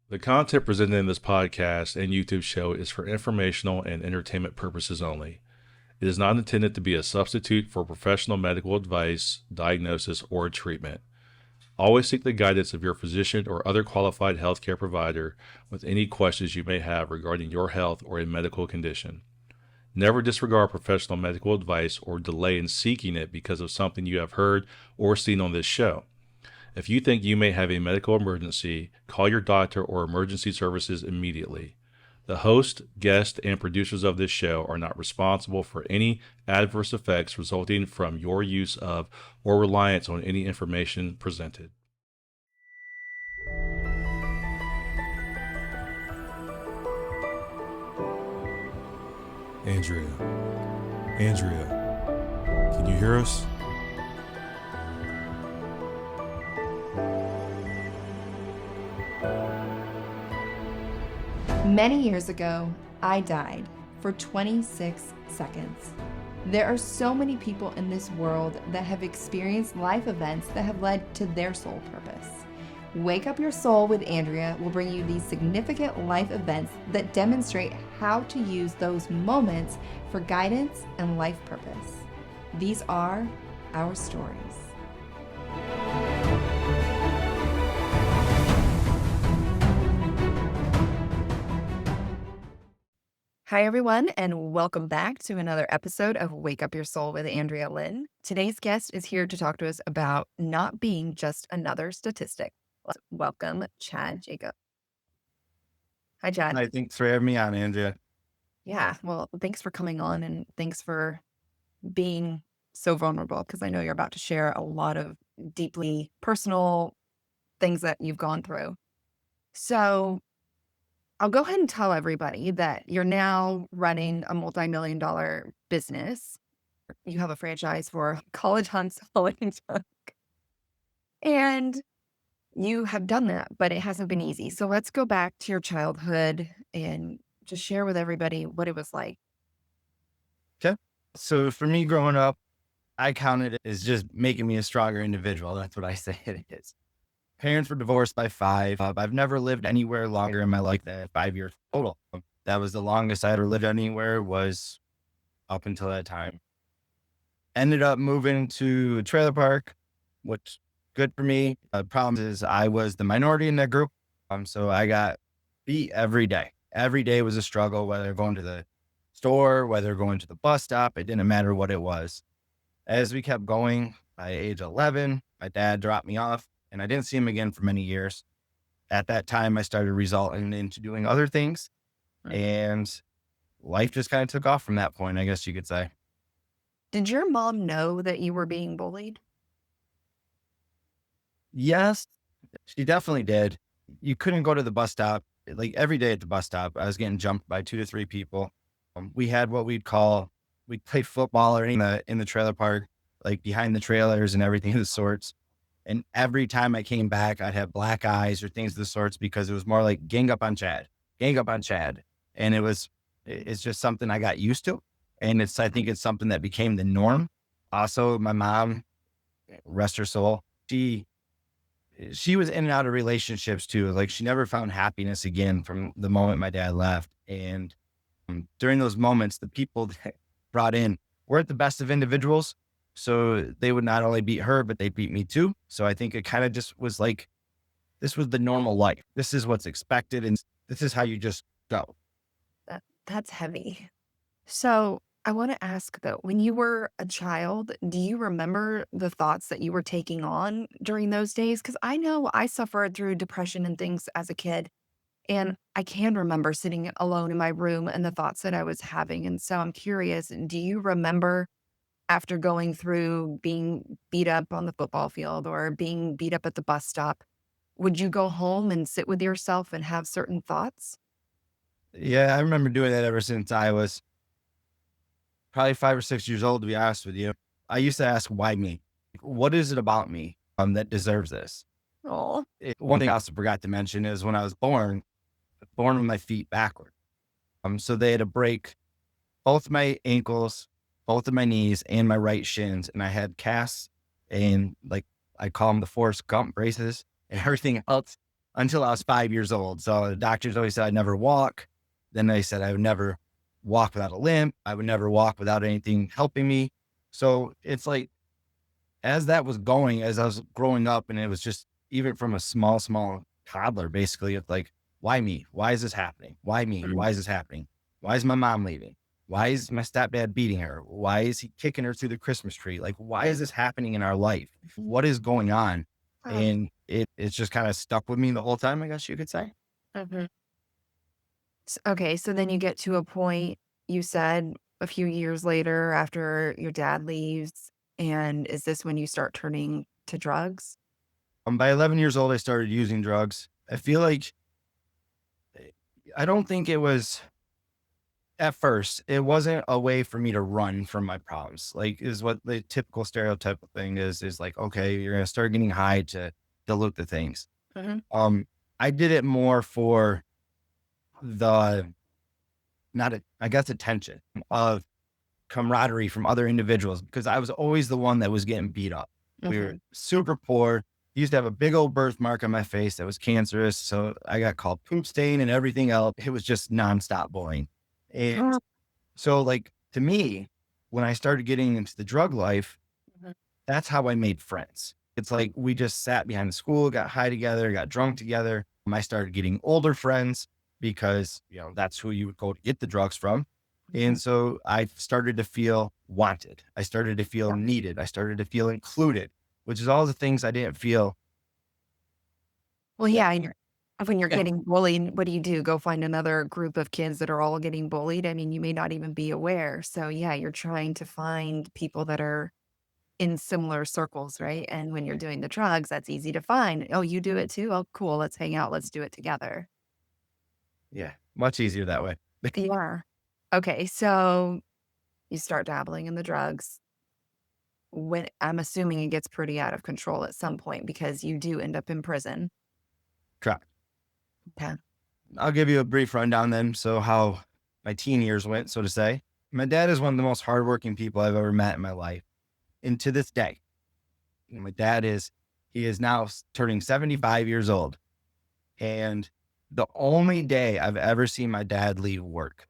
The content presented in this podcast and YouTube show is for informational and entertainment purposes only. It is not intended to be a substitute for professional medical advice, diagnosis, or treatment. Always seek the guidance of your physician or other qualified healthcare provider with any questions you may have regarding your health or a medical condition. Never disregard professional medical advice or delay in seeking it because of something you have heard or seen on this show. If you think you may have a medical emergency, call your doctor or emergency services immediately. The host, guests, and producers of this show are not responsible for any adverse effects resulting from your use of or reliance on any information presented. Andrea, can you hear us? Many years ago, I died for 26 seconds. There are so many people in this world that have experienced life events that have led to their sole purpose. Wake Up Your Soul with Andrea will bring you these significant life events that demonstrate how to use those moments for guidance and life purpose. These are our stories. Hi, everyone, and welcome back to another episode of Wake Up Your Soul with Andrea Lynn. Today's guest is here to talk to us about not being just another statistic. Let's welcome Chad Jacob. Hi, Chad. Hi, thanks for having me on, Andrea. Yeah, well, thanks for coming on and thanks for being so vulnerable because I know you're about to share a lot of deeply personal things that you've gone through. So I'll go ahead and tell everybody that you're now running a multi-million-dollar business. You have a franchise for Hunks Hauling Junk. And you have done that, but it hasn't been easy. So let's go back to your childhood and just share with everybody what it was like. Okay. So for me growing up, I counted it as just making me a stronger individual. That's what I say it is. Parents were divorced by 5. I've never lived anywhere longer in my life than 5 years total. That was the longest I ever lived anywhere was up until that time. Ended up moving to a trailer park, which good for me. Problem is I was the minority in that group. So I got beat every day. Every day was a struggle, whether going to the store, whether going to the bus stop, it didn't matter what it was. As we kept going, by age 11, my dad dropped me off and I didn't see him again for many years. At that time, I started resulting into doing other things and life just kind of took off from that point, I guess you could say. Did your mom know that you were being bullied? Yes, she definitely did. You couldn't go to the bus stop. Like every day at the bus stop, I was getting jumped by 2 to 3 people. We had what we'd play football or in the trailer park, like behind the trailers and everything of the sorts. And every time I came back, I'd have black eyes or things of the sorts because it was more like gang up on Chad, gang up on Chad. And it's just something I got used to. And I think it's something that became the norm. Also, my mom, rest her soul, she was in and out of relationships too. Like she never found happiness again from the moment my dad left. And during those moments, the people that brought in weren't the best of individuals. So they would not only beat her, but they beat me too. So I think it kind of just was like, this was the normal life. This is what's expected. And this is how you just go. That's heavy. So I want to ask though, when you were a child, do you remember the thoughts that you were taking on during those days? Because I know I suffered through depression and things as a kid. And I can remember sitting alone in my room and the thoughts that I was having. And so I'm curious, do you remember after going through being beat up on the football field or being beat up at the bus stop, would you go home and sit with yourself and have certain thoughts? Yeah, I remember doing that ever since I was probably 5 or 6 years old, to be honest with you. I used to ask, why me? What is it about me that deserves this? Oh, One thing I also forgot to mention is when I was born with my feet backward. So they had to break both my ankles, both of my knees, and my right shins. And I had casts and like I call them the Forrest Gump braces and everything else until I was 5 years old. So the doctors always said I'd never walk. Then they said I would never walk without a limp. I would never walk without anything helping me. So it's like, as that was going, as I was growing up, and it was just even from a small toddler, basically, it's like, why me? Why is this happening? Why me? Why is this happening? Why is my mom leaving? Why is my stepdad beating her? Why is he kicking her through the Christmas tree? Like, why is this happening in our life? What is going on? And it's just kind of stuck with me the whole time, I guess you could say. Mhm. Okay, so then you get to a point, you said a few years later after your dad leaves, and is this when you start turning to drugs? By 11 years old, I started using drugs. I feel like I don't think it was at first, it wasn't a way for me to run from my problems. Like, is what the typical stereotypical thing is like, okay, you're going to start getting high to dilute the things. Mhm. I did it more for the, not, I guess, attention of camaraderie from other individuals, because I was always the one that was getting beat up. We were Mhm. super poor. Used to have a big old birthmark on my face that was cancerous. So I got called poop stain and everything else. It was just nonstop bullying. And Oh. so, like, to me, when I started getting into the drug life, Mhm. that's how I made friends. It's like we just sat behind the school, got high together, got drunk together. I started getting older friends because, that's who you would go to get the drugs from. And Mhm. so I started to feel wanted. I started to feel Yeah. needed. I started to feel included, which is all the things I didn't feel. Well, yeah, and when you're Yeah. getting bullied, what do you do? Go find another group of kids that are all getting bullied? I mean, you may not even be aware. So, yeah, you're trying to find people that are in similar circles, right? And when you're doing the drugs, that's easy to find. Oh, you do it too? Oh, cool. Let's hang out. Let's do it together. Yeah. Much easier that way. Yeah. Okay, so you start dabbling in the drugs. When I'm assuming it gets pretty out of control at some point because you do end up in prison. Correct. Okay. I'll give you a brief rundown then. So, how my teen years went, so to say. My dad is one of the most hardworking people I've ever met in my life. And to this day, my dad he is now turning 75 years old. And the only day I've ever seen my dad leave work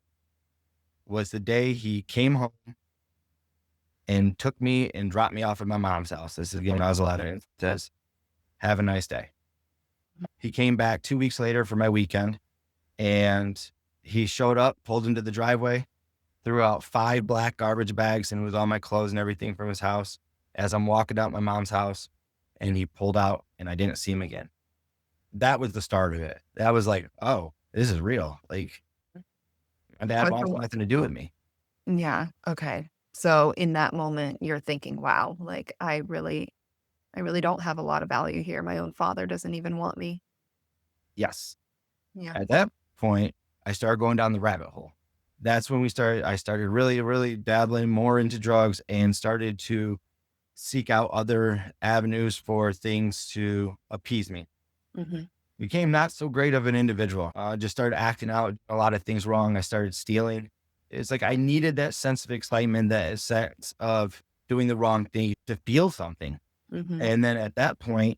was the day he came home and took me and dropped me off at my mom's house. This is again when I was 11. It says, "Have a nice day." He came back 2 weeks later for my weekend, and he showed up, pulled into the driveway, threw out 5 black garbage bags, and it was all my clothes and everything from his house as I'm walking out my mom's house, and he pulled out and I didn't see him again. That was the start of it. That was like, oh, this is real. Like, my dad wants Okay. nothing to do with me. Yeah. Okay. So in that moment, you're thinking, wow, like I really don't have a lot of value here. My own father doesn't even want me. Yes. Yeah. At that point, I started going down the rabbit hole. That's when I started really, really dabbling more into drugs and started to seek out other avenues for things to appease me. Hmm. Became not so great of an individual. Just started acting out a lot of things wrong. I started stealing. It's like I needed that sense of excitement, that sense of doing the wrong thing to feel something. Hmm. And then at that point,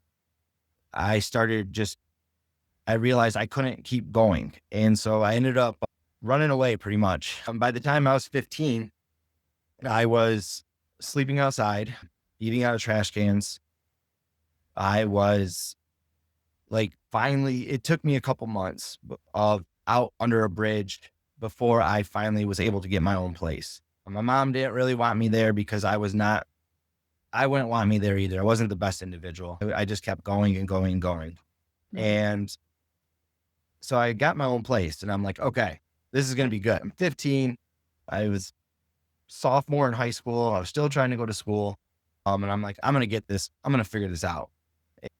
I started just, I realized I couldn't keep going. And so I ended up running away pretty much. By the time I was 15, I was sleeping outside, eating out of trash cans. I was like, finally, it took me a couple months of out under a bridge before I finally was able to get my own place. My mom didn't really want me there because I wouldn't want me there either. I wasn't the best individual. I just kept going and going and going. And so I got my own place and I'm like, okay, this is going to be good. I'm 15. I was sophomore in high school. I was still trying to go to school. And I'm like, I'm going to get this. I'm going to figure this out.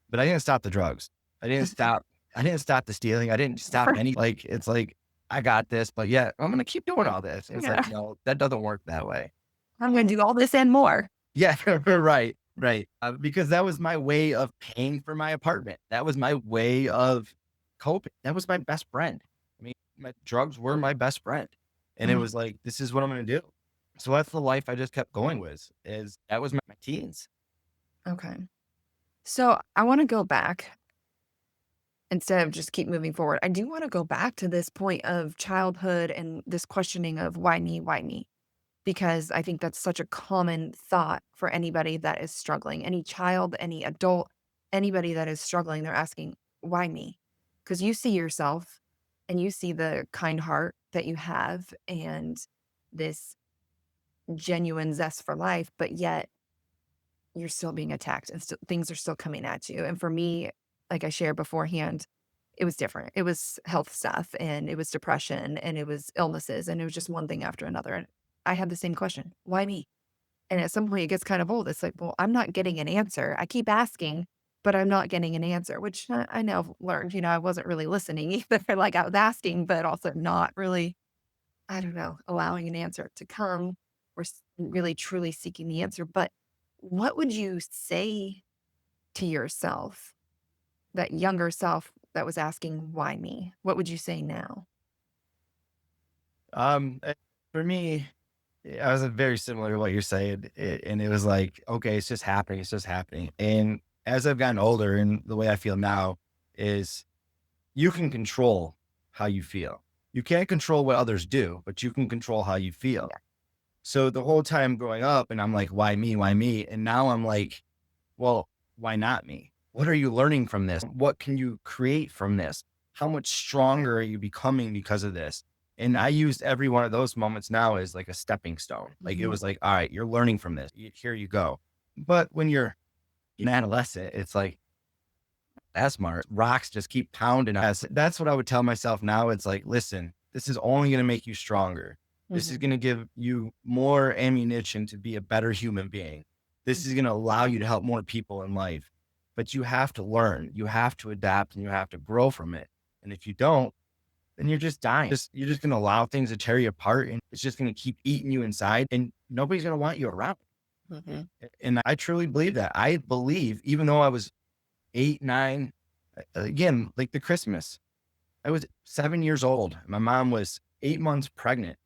But I didn't stop the drugs. I didn't stop. I didn't stop the stealing. I didn't stop any, like, it's like, I got this, but yeah, I'm going to keep doing all this. It's Yeah. like, no, that doesn't work that way. I'm going to do all this and more. Yeah, right, right. Because that was my way of paying for my apartment. That was my way of coping. That was my best friend. I mean, my drugs were my best friend. And it Mhm. was like, this is what I'm going to do. So that's the life I just kept going with, that was my teens. Okay. So I want to go back instead of just keep moving forward. I do want to go back to this point of childhood and this questioning of why me, why me? Because I think that's such a common thought for anybody that is struggling. Any child, any adult, anybody that is struggling, they're asking, why me? Because you see yourself and you see the kind heart that you have and this genuine zest for life, but yet you're still being attacked and still, things are still coming at you. And for me, like I shared beforehand, it was different. It was health stuff and it was depression and it was illnesses and it was just one thing after another. And I had the same question, why me? And at some point it gets kind of old. It's like, well, I'm not getting an answer. I keep asking, but I'm not getting an answer, which I now have learned, I wasn't really listening either. Like I was asking, but also not really, I don't know, allowing an answer to come or really truly seeking the answer. But what would you say to yourself, that younger self that was asking, why me? What would you say now? Eh, for me, I was very similar to what you're saying. And it was like, okay, it's just happening. It's just happening. And as I've gotten older, and the way I feel now is you can control how you feel. You can't control what others do, but you can control how you feel. Yeah. So the whole time growing up, and I'm like, why me? Why me? And now I'm like, well, why not me? What are you learning from this? What can you create from this? How much stronger are you becoming because of this? And I used every one of those moments now as like a stepping stone. Like it Mhm. was like, all right, you're learning from this. Here you go. But when you're an adolescent, it's like, that's smart. Rocks just keep pounding us. That's what I would tell myself now. It's like, listen, this is only going to make you stronger. This is Mhm. going to give you more ammunition to be a better human being. This is going to allow you to help more people in life. But you have to learn, you have to adapt, and you have to grow from it. And if you don't, then you're just dying. You're just going to allow things to tear you apart, and it's just going to keep eating you inside, and nobody's going to want you around. Mhm. And I truly believe that. I believe, even though I was 8, 9, again, like the Christmas, I was 7 years old. My mom was 8 months pregnant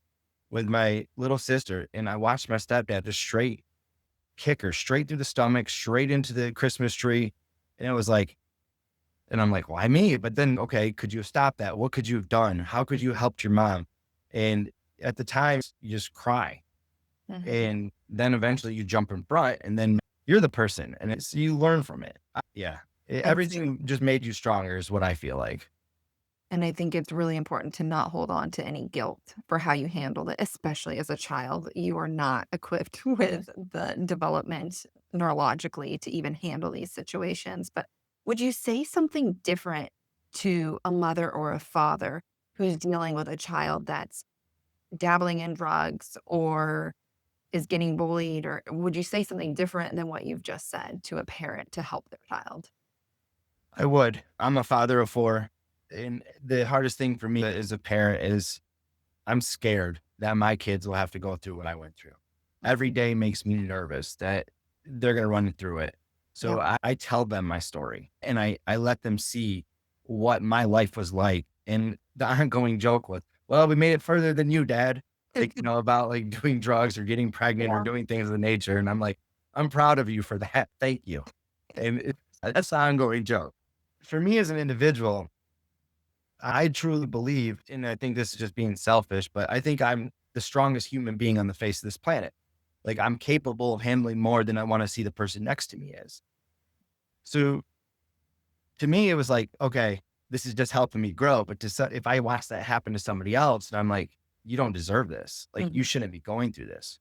with my little sister. And I watched my stepdad just straight kick her straight through the stomach, straight into the Christmas tree. And it was like, and I'm like, why me? But then, okay, could you have stopped that? What could you have done? How could you have helped your mom? And at the time, you just cry. Mhm. And then eventually you jump in front and then you're the person and it's, you learn from it. Yeah. And Everything just made you stronger is what I feel like. And I think it's really important to not hold on to any guilt for how you handled it, especially as a child. You are not equipped with the development neurologically to even handle these situations. But would you say something different to a mother or a father who's dealing with a child that's dabbling in drugs or is getting bullied? Or would you say something different than what you've just said to a parent to help their child? I would. I'm a father of 4. And the hardest thing for me as a parent is I'm scared that my kids will have to go through what I went through. Every day makes me nervous that they're going to run through it. Yeah. So I tell them my story and I let them see what my life was like. And the ongoing joke was, well, we made it further than you, dad. Like, about like doing drugs or getting pregnant or Yeah. doing things of the nature. And I'm like, I'm proud of you for that. Thank you. And that's the ongoing joke. For me as an individual, I truly believe, and I think this is just being selfish, but I think I'm the strongest human being on the face of this planet. Like I'm capable of handling more than I want to see the person next to me is. So to me, it was like, okay, this is just helping me grow. But if I watch that happen to somebody else, and I'm like, you don't deserve this. Like you Mhm. shouldn't be going through this.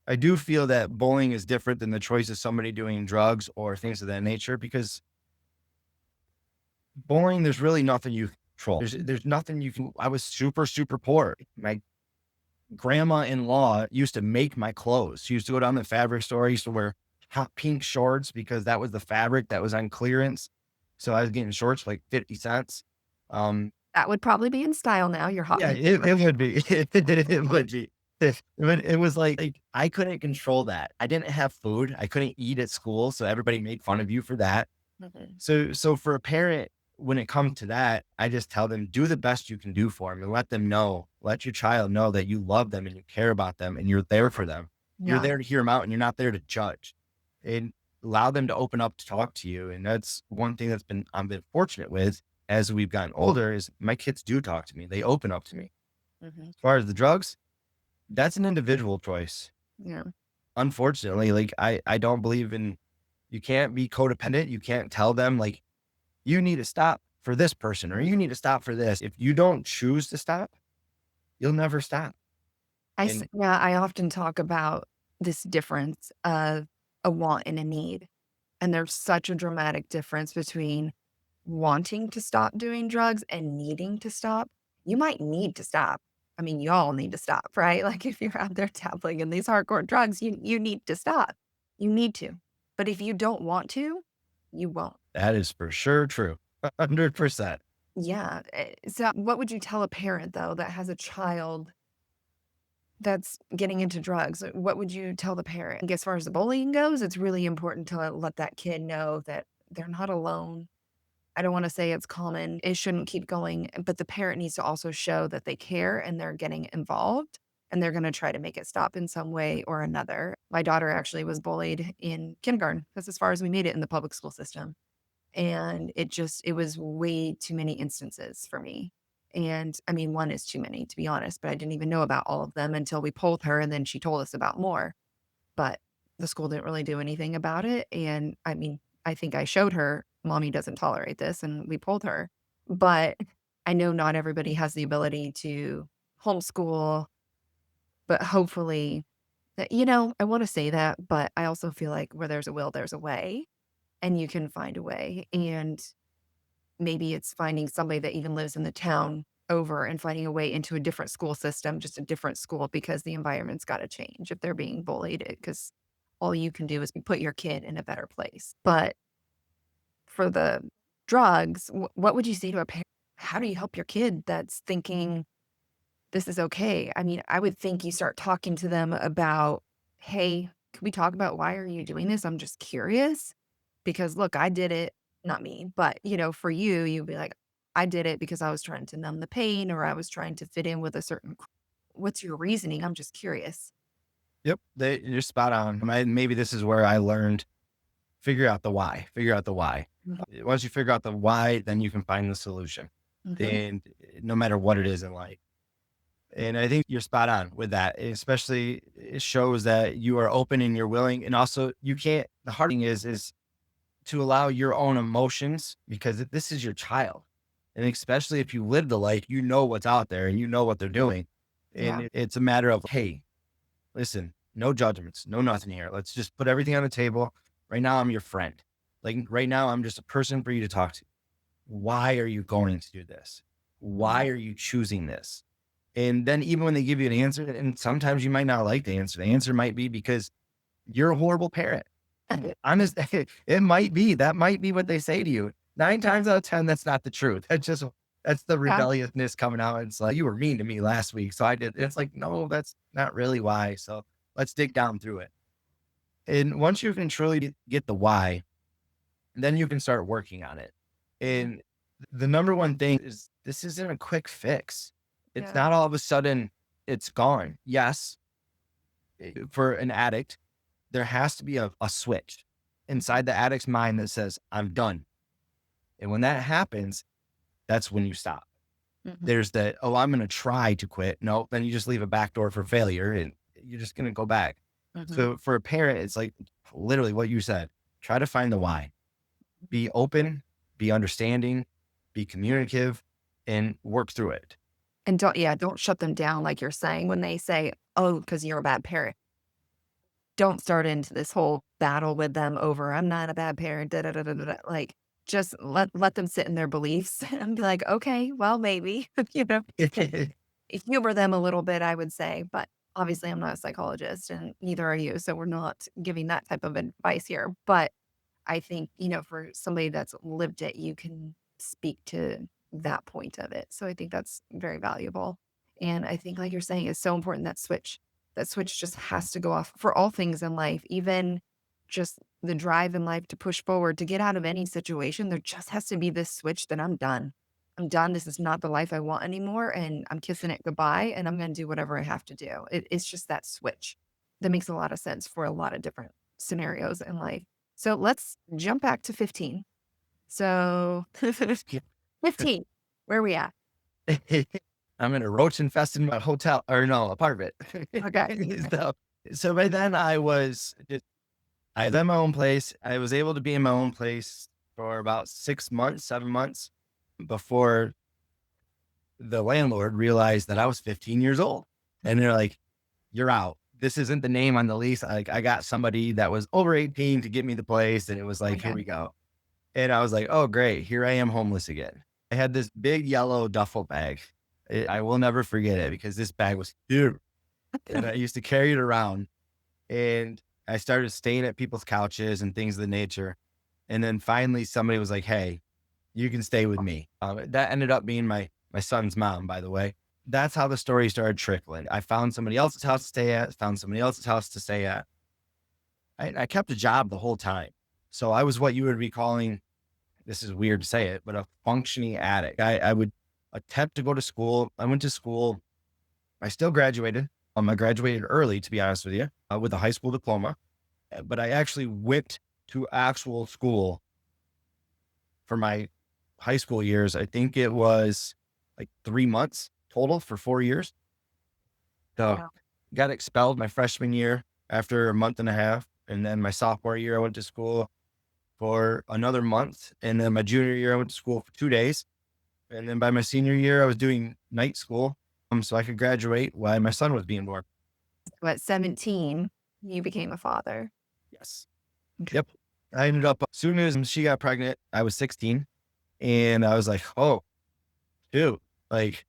I do feel that bullying is different than the choice of somebody doing drugs or things of that nature because bullying, there's really nothing you can control. There's nothing you can. I was super, super poor. My grandma-in-law used to make my clothes. She used to go down to the fabric store. I used to wear hot pink shorts because that was the fabric that was on clearance. So I was getting shorts for like 50 cents. Um, That would probably be in style now. You're hot yeah, pink. it would be. It would be. It was like I couldn't control that. I didn't have food. I couldn't eat at school. So everybody made fun of you for that. Mhm. So for a parent, when it comes to that, I just tell them, do the best you can do for them and let them know, let your child know that you love them and you care about them and you're there for them. You're Yeah. there to hear them out and you're not there to judge and allow them to open up to talk to you. And that's one thing I've been fortunate with as we've gotten older is my kids do talk to me. They open up to me. Hmm. As far as the drugs, that's an individual choice. Yeah. Unfortunately, like I don't believe in, you can't be codependent. You can't tell them like, you need to stop for this person or you need to stop for this. If you don't choose to stop, you'll never stop. And Yeah, I often talk about this difference of a want and a need. And there's such a dramatic difference between wanting to stop doing drugs and needing to stop. You might need to stop. I mean, you all need to stop, right? Like if you're out there dabbling in these hardcore drugs, you need to stop. You need to. But if you don't want to, you won't. that is for sure true. 100%. Yeah. So what would you tell a parent though that has a child that's getting into drugs? What would you tell the parent? Like, as far as the bullying goes, it's really important to let that kid know that they're not alone. I don't want to say it's common. It shouldn't keep going, but the parent needs to also show that they care and they're getting involved and they're going to try to make it stop in some way or another. My daughter actually was bullied in kindergarten. That's as far as we made it in the public school system. And it was way too many instances for me. And I mean, one is too many, to be honest, but I didn't even know about all of them until we polled her and then she told us about more. But the school didn't really do anything about it. And I mean, I think I showed her, mommy doesn't tolerate this, and we polled her. But I know not everybody has the ability to homeschool, but hopefully, I want to say that, but I also feel like where there's a will, there's a way, and you can find a way. And maybe it's finding somebody that even lives in the town over and finding a way into a different school system, just a different school, because the environment's got to change if they're being bullied, because all you can do is put your kid in a better place. But for the drugs, what would you say to a parent? How do you help your kid that's thinking this is okay? I mean, I would think you start talking to them about, hey, can we talk about why are you doing this? I'm just curious because look, I did it, not me, but for you, you'd be like, I did it because I was trying to numb the pain or I was trying to fit in with a certain, what's your reasoning? I'm just curious. Yep. You're spot on. Maybe this is where I learned, figure out the why, figure out the why. Once you figure out the why, then you can find the solution. Mhm. And no matter what it is in life. And I think you're spot on with that. Especially it shows that you are open and you're willing. And also the hard thing is to allow your own emotions because this is your child. And especially if you live the life, you know what's out there and you know what they're doing. And Yeah. it's a matter of, hey, listen, no judgments, no nothing here. Let's just put everything on the table. Right now, I'm your friend. Like right now, I'm just a person for you to talk to. Why are you going to do this? Why are you choosing this? And then even when they give you an answer, and sometimes you might not like the answer might be because you're a horrible parent. Honest, it might be, that might be what they say to you. 9 times out of 10, that's not the truth. That's the Yeah. rebelliousness coming out. It's like, you were mean to me last week. So I did, it's like, no, that's not really why. So let's dig down through it. And once you can truly get the why, then you can start working on it. Mhm. And the number one thing is this isn't a quick fix. It's Yeah. not all of a sudden it's gone. Yes, for an addict, there has to be a switch inside the addict's mind that says, I'm done. And when that happens, that's when you stop. Mhm. There's that, oh, I'm going to try to quit. No, then you just leave a back door for failure and you're just going to go back. Mhm. So for a parent, it's like literally what you said, try to find the why, be open, be understanding, be communicative, and work through it. And don't shut them down like you're saying when they say, "Oh, because you're a bad parent." Don't start into this whole battle with them over, "I'm not a bad parent, da da da da da da." Like, just let them sit in their beliefs and be like, "Okay, well, maybe," you know? Humor them a little bit, I would say, but obviously I'm not a psychologist and neither are you, so we're not giving that type of advice here, but I think, for somebody that's lived it, you can speak to that point of it. So I think that's very valuable. And I think, like you're saying, it's so important that switch. That switch just has to go off for all things in life, even just the drive in life to push forward, to get out of any situation. There just has to be this switch that I'm done. I'm done. This is not the life I want anymore. And I'm kissing it goodbye and I'm going to do whatever I have to do. It's just that switch that makes a lot of sense for a lot of different scenarios in life. So let's jump back to 15. So 15. Where are we at? I'm in a roach infested hotel or no apartment. Okay. so, so by then I had my own place. I was able to be in my own place for about 6 months, 7 months before the landlord realized that I was 15 years old. And they're like, you're out. This isn't the name on the lease. Like I got somebody that was over 18 to get me the place. And it was like, here Okay. we go. And I was like, oh, great. Here I am homeless again. I had this big yellow duffel bag. I will never forget it because this bag was huge. And I used to carry it around. And I started staying at people's couches and things of the nature. And then finally somebody was like, hey, you can stay with me. That ended up being my son's mom, by the way. That's how the story started trickling. I found somebody else's house to stay at, found somebody else's house to stay at. I kept a job the whole time. So I was what you would be calling, this is weird to say it, but a functioning addict. I would attempt to go to school. I went to school. I still graduated. I graduated early, to be honest with you, with a high school diploma. But I actually went to actual school for my high school years. I think it was like 3 months total for 4 years. So Wow. got expelled my freshman year after a month and a half. And then my sophomore year, I went to school for another month. And then my junior year, I went to school for 2 days. And then by my senior year, I was doing night school so I could graduate while my son was being born. So at 17, you became a father. Yes. Yep. I ended up, as soon as she got pregnant, I was 16. And I was like, oh, dude, like,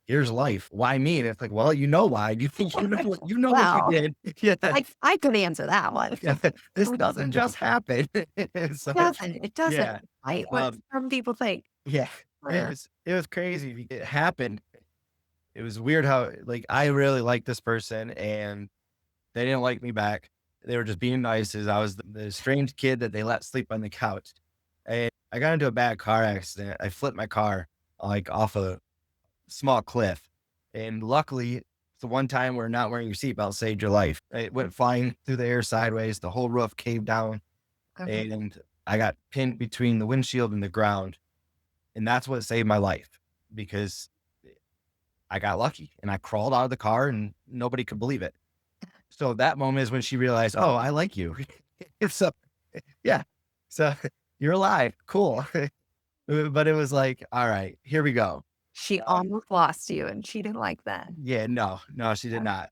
here's life. Why me? And it's like, well, you know why. You know what Wow. you did. Yeah. I could answer that one. Yeah. This doesn't just happen. So, It doesn't. It doesn't. yeah. Right? What some people think. Yeah. It was crazy. It happened. It was weird how, like, I really liked this person and they didn't like me back. They were just being nice as I was the strange kid that they let sleep on the couch. And I got into a bad car accident. I flipped my car like off a small cliff. And luckily, it's the one time where not wearing your seatbelt saved your life. It went flying through the air sideways. The whole roof caved down. Okay. And I got pinned between the windshield and the ground. And that's what saved my life because I got lucky and I crawled out of the car and nobody could believe it. So that moment is when she realized, oh, I like you. So, yeah. So you're alive. Cool. But it was like, all right, here we go. She almost lost you, and she didn't like that. Yeah, no, she did not.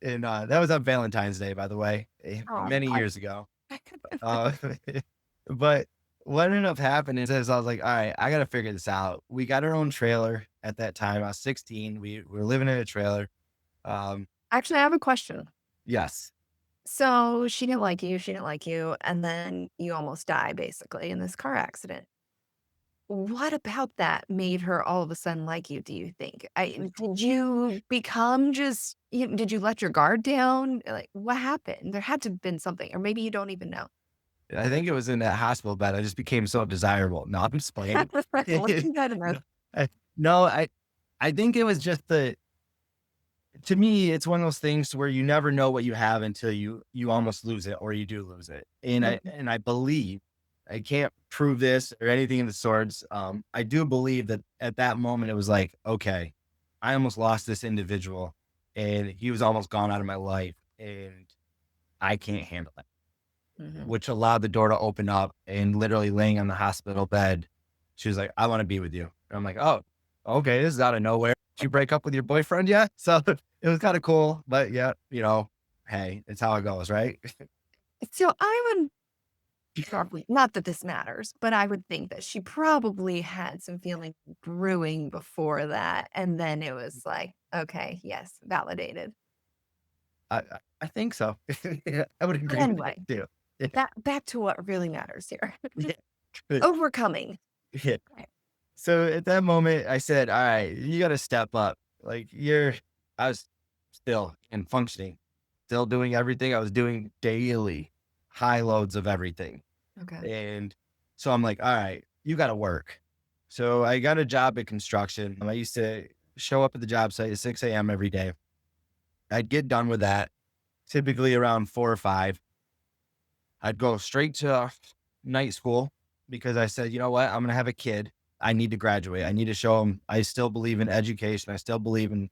And that was on Valentine's Day, by the way, Oh, many years ago. But what ended up happening is I was like, all right, I got to figure this out. We got our own trailer at that time. I was 16. We were living in a trailer. Actually, I have a question. Yes. So she didn't like you. She didn't like you, and then you almost die basically in this car accident. What about that made her all of a sudden like you, do you think? Did you become just did you let your guard down? Like, what happened? There had to have been something, or maybe you don't even know. I think it was in that hospital bed. I just became so desirable. No, I'm just playing. Looking good in No, this. no, I think it was just to me, it's one of those things where you never know what you have until you almost lose it or you do lose it. And I believe, I can't prove this or anything of the sorts. I do believe that at that moment it was like, okay, I almost lost this individual and he was almost gone out of my life and I can't handle it, Mhm. which allowed the door to open up and literally laying on the hospital bed. She was like, I want to be with you. And I'm like, oh, okay, this is out of nowhere. Did you break up with your boyfriend yet? So it was kind of cool, but yeah, hey, it's how it goes, right? So I would probably, not that this matters, but I would think that she probably had some feeling brewing before that, and then it was like, okay, yes, validated. I, I think so. Yeah, I would But agree with anyway, you too. Yeah. back to what really matters here. Yeah. Overcoming. Yeah. Right. So at that moment, I said, all right, you got to step up. Like I was still in functioning, still doing everything I was doing daily, high loads of everything. Okay. And so I'm like, all right, you got to work. So I got a job at construction. I used to show up at the job site at 6 a.m. every day. I'd get done with that typically around 4 or 5. I'd go straight to night school because I said, you know what? I'm going to have a kid. I need to graduate. I need to show them I still believe in education. I still believe in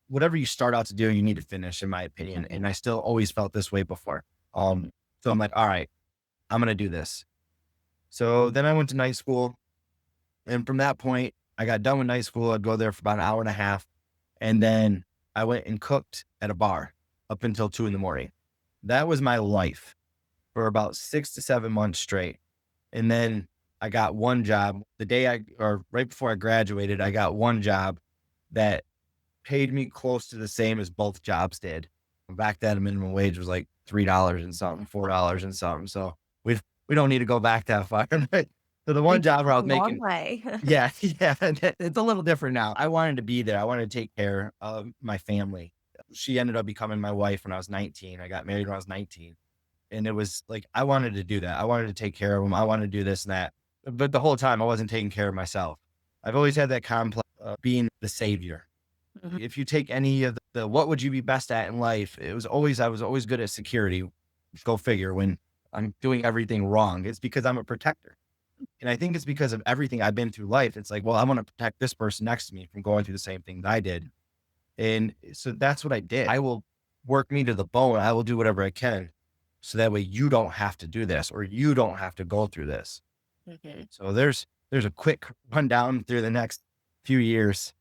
whatever you start out to do, you need to finish, in my opinion. And I still always felt this way before. So I'm like, all right, I'm going to do this. So then I went to night school. And from that point, I got done with night school. I'd go there for about an hour and a half. And then I went and cooked at a bar up until 2 a.m. That was my life for about 6 to 7 months straight. And then I got one job right before I graduated, I got one job that paid me close to the same as both jobs did. Back then, minimum wage was like $3 and something, $4 and something. So we don't need to go back that far. So the one job where I was Long making, way. yeah, it's a little different now. I wanted to be there. I wanted to take care of my family. She ended up becoming my wife when I was 19. I got married when I was 19. And it was like, I wanted to do that. I wanted to take care of them. I wanted to do this and that. But the whole time I wasn't taking care of myself. I've always had that complex of being the savior. Mhm. If you take any of the what would you be best at in life, I was always good at security. Go figure. When I'm doing everything wrong, it's because I'm a protector. And I think it's because of everything I've been through life. It's like, well, I want to protect this person next to me from going through the same thing that I did. And so that's what I did. I will work me to the bone. I will do whatever I can. So that way you don't have to do this, or you don't have to go through this. So there's a quick rundown through the next few years.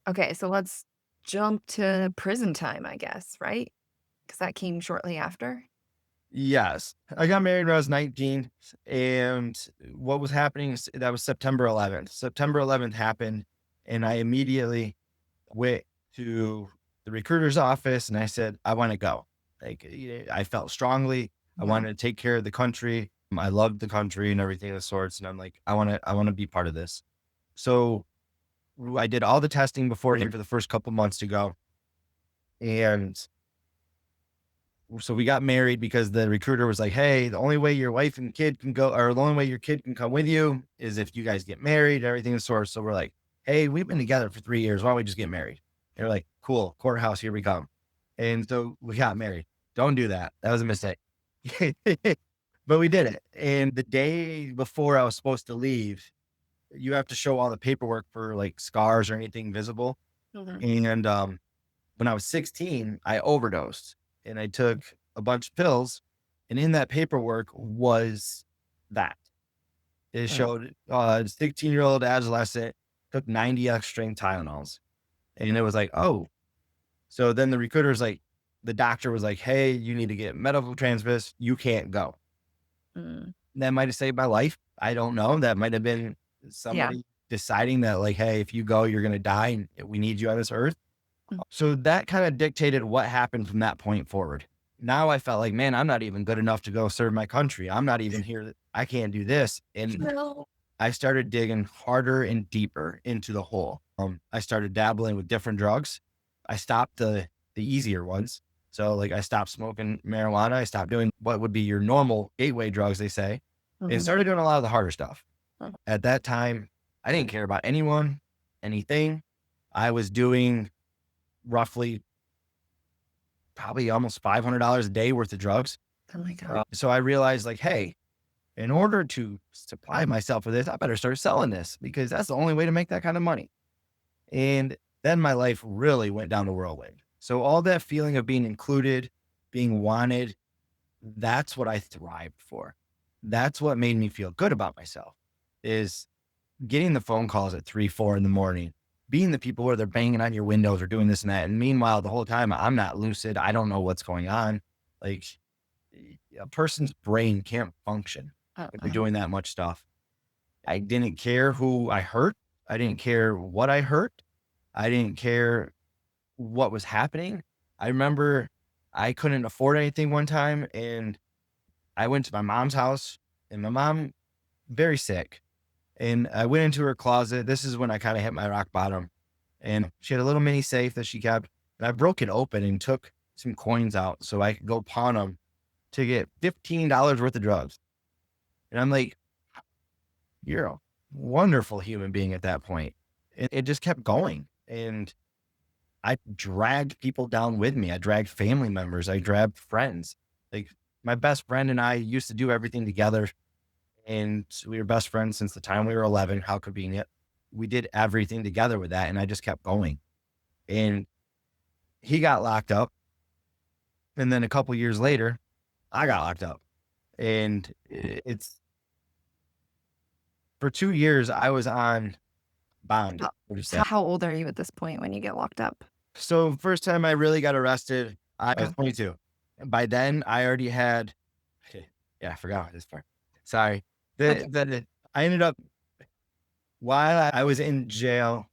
Okay, so let's jump to prison time, I guess, right? Because that came shortly after. Yes. I got married when I was 19, and what was happening that was September 11th. September 11th happened, and I immediately went to the recruiter's office and I said, I want to go. Like, I felt strongly. I Yeah. wanted to take care of the country. I loved the country and everything of the sorts. And I'm like, I want to be part of this. So I did all the testing before for the first couple months to go. And so we got married because the recruiter was like, hey, the only way your wife and kid can go, or the only way your kid can come with you is if you guys get married and everything of the sort. So we're like, hey, we've been together for 3 years. Why don't we just get married? They're like, cool, courthouse, here we come. And so we got married. Don't do that. That was a mistake. But we did it. And the day before I was supposed to leave, you have to show all the paperwork for like scars or anything visible. And when I was 16, I overdosed and I took a bunch of pills. And in that paperwork was that. It showed 16-year-old adolescent took 90 X-strength Tylenols. And it was like, oh. So then the recruiter's like, the doctor was like, hey, you need to get medical transfers. You can't go. That might have saved my life. I don't know. That might have been somebody deciding that like, hey, if you go, you're going to die and we need you on this earth. So that kind of dictated what happened from that point forward. Now I felt like, man, I'm not even good enough to go serve my country. I'm not even here. I can't do this. And I started digging harder and deeper into the hole. I started dabbling with different drugs. I stopped the easier ones. So like I stopped smoking marijuana. I stopped doing what would be your normal gateway drugs, they say, and started doing a lot of the harder stuff. At that time, I didn't care about anyone, anything. I was doing roughly probably almost $500 a day worth of drugs. Oh my God. So I realized like, hey, in order to supply myself with this, I better start selling this because that's the only way to make that kind of money. And then my life really went down the whirlwind. So all that feeling of being included, being wanted, that's what I thrived for. That's what made me feel good about myself, is getting the phone calls at 3, 4 in the morning, being the people where they're banging on your windows or doing this and that. And meanwhile, the whole time I'm not lucid. I don't know what's going on. Like a person's brain can't function if you're doing that much stuff. I didn't care who I hurt. I didn't care what I hurt. I didn't care what was happening. I remember I couldn't afford anything one time and I went to my mom's house and my mom, very sick. And I went into her closet. This is when I kind of hit my rock bottom. And she had a little mini safe that she kept. And I broke it open and took some coins out so I could go pawn them to get $15 worth of drugs. And I'm like, you're a wonderful human being at that point. It just kept going. And I dragged people down with me. I dragged family members. I dragged friends. Like my best friend and I used to do everything together. And we were best friends since the time we were 11. How convenient. we did everything together with that. And I just kept going. And he got locked up. And then a couple years later, I got locked up. And it's for 2 years, I was on bond. How, What is that? how old are you at this point when you get locked up? So first time I really got arrested, I was Okay. 22. By then I already had, yeah, I forgot this part. Sorry. I ended up, while I was in jail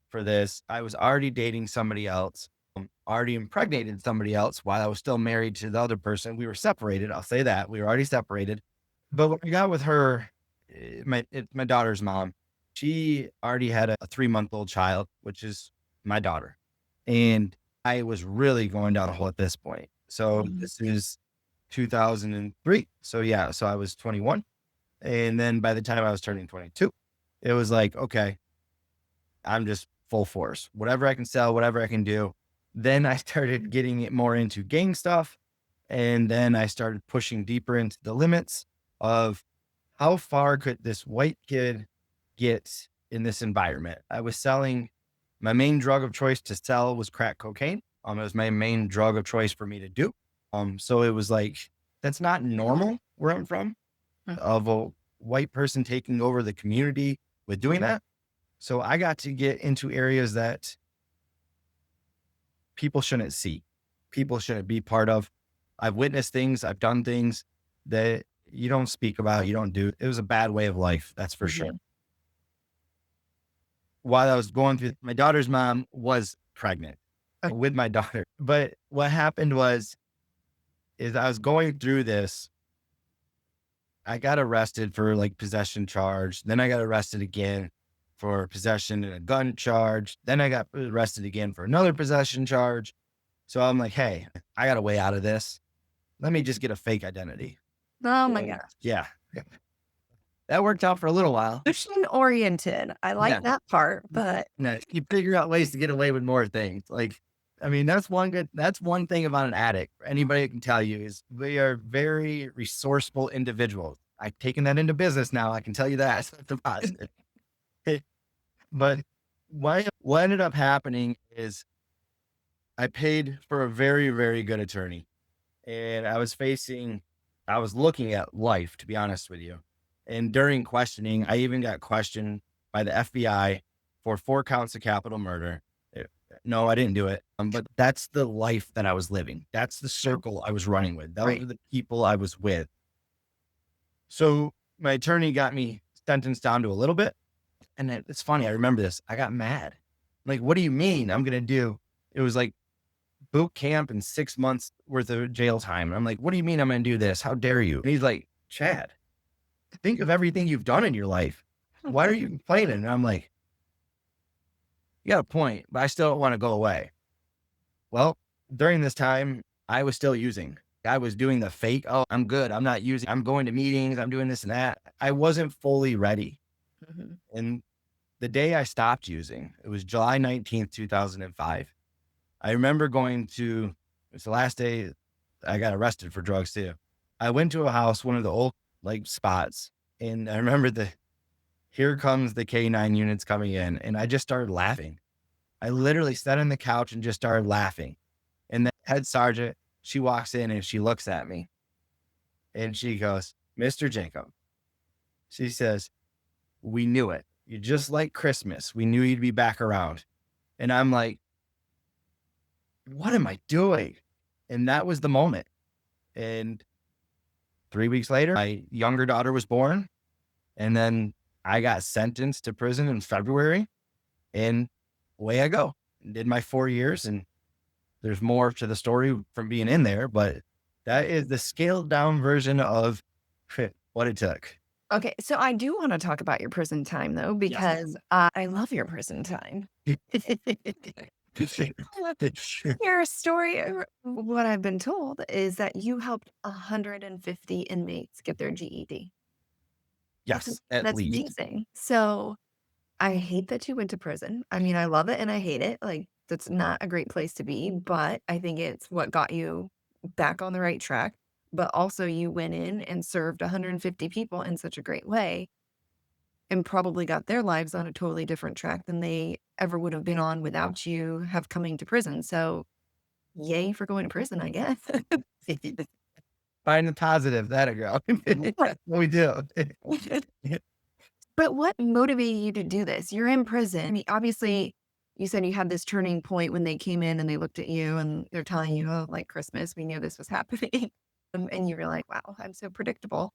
for this, I was already dating somebody else, already impregnated somebody else while I was still married to the other person. We were separated. I'll say that we were already separated. But when I got with her, my daughter's mom, she already had a 3-month-old child, which is my daughter. And I was really going down a hole at this point. So this is 2003. So yeah, so I was 21. And then by the time I was turning 22, it was like, okay, I'm just full force, whatever I can sell, whatever I can do. Then I started getting it more into gang stuff. And then I started pushing deeper into the limits of how far could this white kid get in this environment. I was selling, my main drug of choice to sell was crack cocaine. It was my main drug of choice for me to do. So it was like, that's not normal where I'm from, of a white person taking over the community with doing that. So I got to get into areas that people shouldn't see, people shouldn't be part of. I've witnessed things, I've done things that you don't speak about, you don't do. It was a bad way of life, that's for sure. While I was going through, my daughter's mom was pregnant with my daughter. But what happened is I was going through this. I got arrested for like possession charge. Then I got arrested again for possession and a gun charge. Then I got arrested again for another possession charge. So I'm like, hey, I got a way out of this. Let me just get a fake identity. Oh my gosh. Yeah. That worked out for a little while. Mission oriented. I like Yeah. that part, but No, you figure out ways to get away with more things. Like, I mean, that's one thing about an addict. Anybody can tell you is we are very resourceful individuals. I've taken that into business now. I can tell you that. That's a positive. But what ended up happening is I paid for a very, very good attorney. And I was looking at life, to be honest with you. And during questioning, I even got questioned by the FBI for 4 counts of capital murder. No, I didn't do it. But that's the life that I was living. That's the circle I was running with. Those were the people I was with. So my attorney got me sentenced down to a little bit. And it's funny. I remember this. I got mad. Like, what do you mean I'm going to do? It was like boot camp and 6 months worth of jail time. And I'm like, what do you mean I'm going to do this? How dare you? And he's like, Chad, think of everything you've done in your life. Why are you complaining? And I'm like, you got a point, but I still don't want to go away. Well, during this time, I was still using. I was doing the fake, oh, I'm good. I'm not using. I'm going to meetings. I'm doing this and that. I wasn't fully ready. And the day I stopped using, it was July 19th, 2005. I remember it's the last day I got arrested for drugs too. I went to a house, one of the old like spots. And I remember here comes the K9 units coming in. And I just started laughing. I literally sat on the couch and just started laughing. And the head sergeant, she walks in and she looks at me and she goes, Mr. Jacob, she says, we knew it. You're just like Christmas. We knew you'd be back around. And I'm like, what am I doing? And that was the moment. And 3 weeks later, my younger daughter was born. And then I got sentenced to prison in February. And away I go. Did my 4 years. And there's more to the story from being in there. But that is the scaled down version of what it took. okay. So I do want to talk about your prison time though, because I love your prison time. Your story, what I've been told is that you helped 150 inmates get their GED. Yes, That's at least. amazing. So I hate that you went to prison. I mean, I love it and I hate it. Like, that's not a great place to be, but I think it's what got you back on the right track. But also, you went in and served 150 people in such a great way. and probably got their lives on a totally different track than they ever would have been on without you have coming to prison. So yay for going to prison, I guess. Find the positive, that a girl. That's what we do. But what motivated you to do this? You're in prison. I mean, obviously, you said you had this turning point when they came in and they looked at you and they're telling you, oh, like Christmas, we knew this was happening. And you were like, wow, I'm so predictable.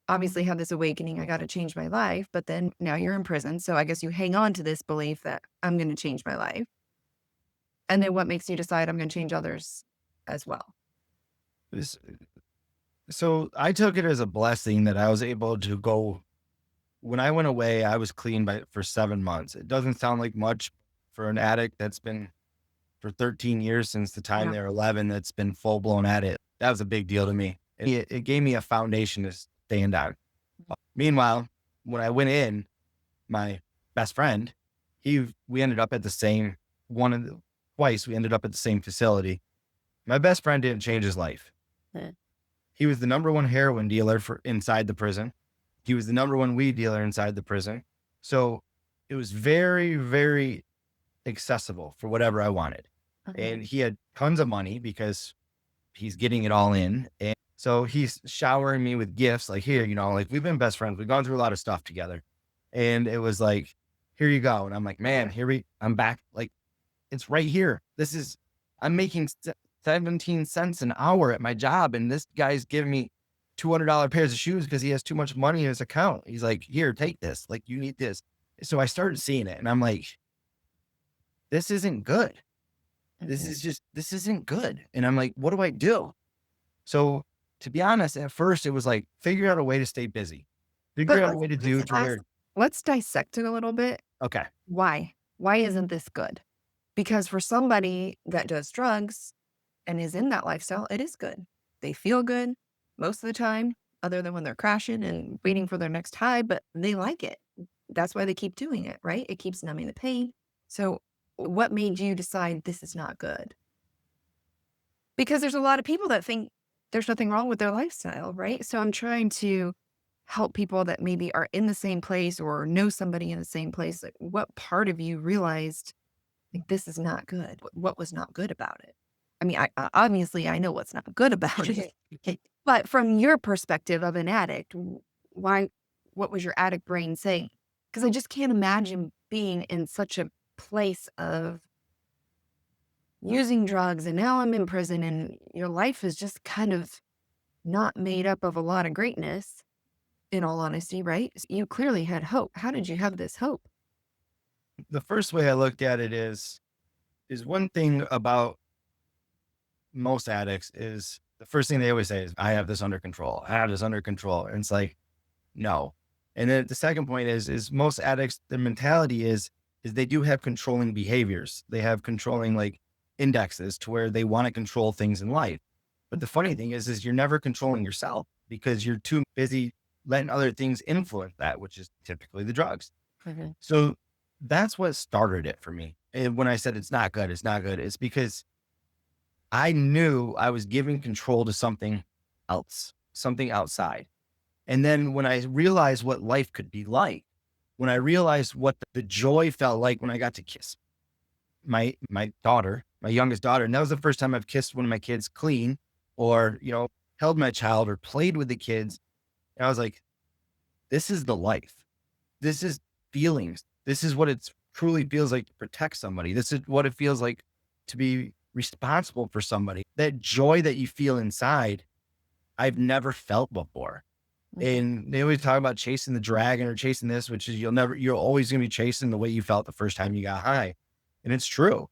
Obviously, had this awakening, I got to change my life. But then now you're in prison. So I guess you hang on to this belief that I'm going to change my life. And then what makes you decide I'm going to change others as well? This- So I took it as a blessing that I was able to go. When I went away, I was clean for 7 months. It doesn't sound like much for an addict that's been for 13 years since the time Yeah. they were 11, that's been full blown at it. That was a big deal to me. It gave me a foundation to stand on. Meanwhile, when I went in, my best friend, we ended up at the same twice. We ended up at the same facility. My best friend didn't change his life. Hmm. He was the number one heroin dealer inside the prison. He was the number one weed dealer inside the prison. So it was very, very accessible for whatever I wanted. And he had tons of money because he's getting it all in. And so he's showering me with gifts like, here, like we've been best friends. We've gone through a lot of stuff together. And it was like, here you go. And I'm like, man, I'm back. Like, it's right here. I'm making 17 cents an hour at my job. And this guy's giving me $200 pairs of shoes because he has too much money in his account. He's like, here, take this. Like, you need this. So I started seeing it and I'm like, this isn't good. This isn't good. And I'm like, what do I do? So to be honest, at first it was like, figure out a way to stay busy. Figure out a way to do to where. Let's dissect it a little bit. Okay. Why? Why isn't this good? Because for somebody that does drugs and is in that lifestyle, it is good. They feel good most of the time, other than when they're crashing and waiting for their next high, but they like it. That's why they keep doing it, right? It keeps numbing the pain. So what made you decide this is not good? Because there's a lot of people that think there's nothing wrong with their lifestyle, right? So I'm trying to help people that maybe are in the same place or know somebody in the same place. Like, what part of you realized like, this is not good? What was not good about it? I mean, I obviously I know what's not good about it, but from your perspective of an addict, what was your addict brain saying? Because I just can't imagine being in such a place of using drugs and now I'm in prison and your life is just kind of not made up of a lot of greatness, in all honesty, right? You clearly had hope. How did you have this hope? The first way I looked at it is one thing about most addicts is the first thing they always say is, I have this under control. I have this under control. And it's like, no. And then the second point is most addicts, their mentality is they do have controlling behaviors. They have controlling like indexes to where they want to control things in life. But the funny thing is you're never controlling yourself because you're too busy letting other things influence that, which is typically the drugs. So that's what started it for me. And when I said it's not good, it's because I knew I was giving control to something else, something outside. And then when I realized what life could be like, when I realized what the joy felt like when I got to kiss my daughter, my youngest daughter, and that was the first time I've kissed one of my kids clean or, held my child or played with the kids. And I was like, this is the life. This is feelings. This is what it truly feels like to protect somebody. This is what it feels like to be responsible for somebody. That joy that you feel inside, I've never felt before. And they always talk about chasing the dragon or chasing this, which is you're always going to be chasing the way you felt the first time you got high. And it's true.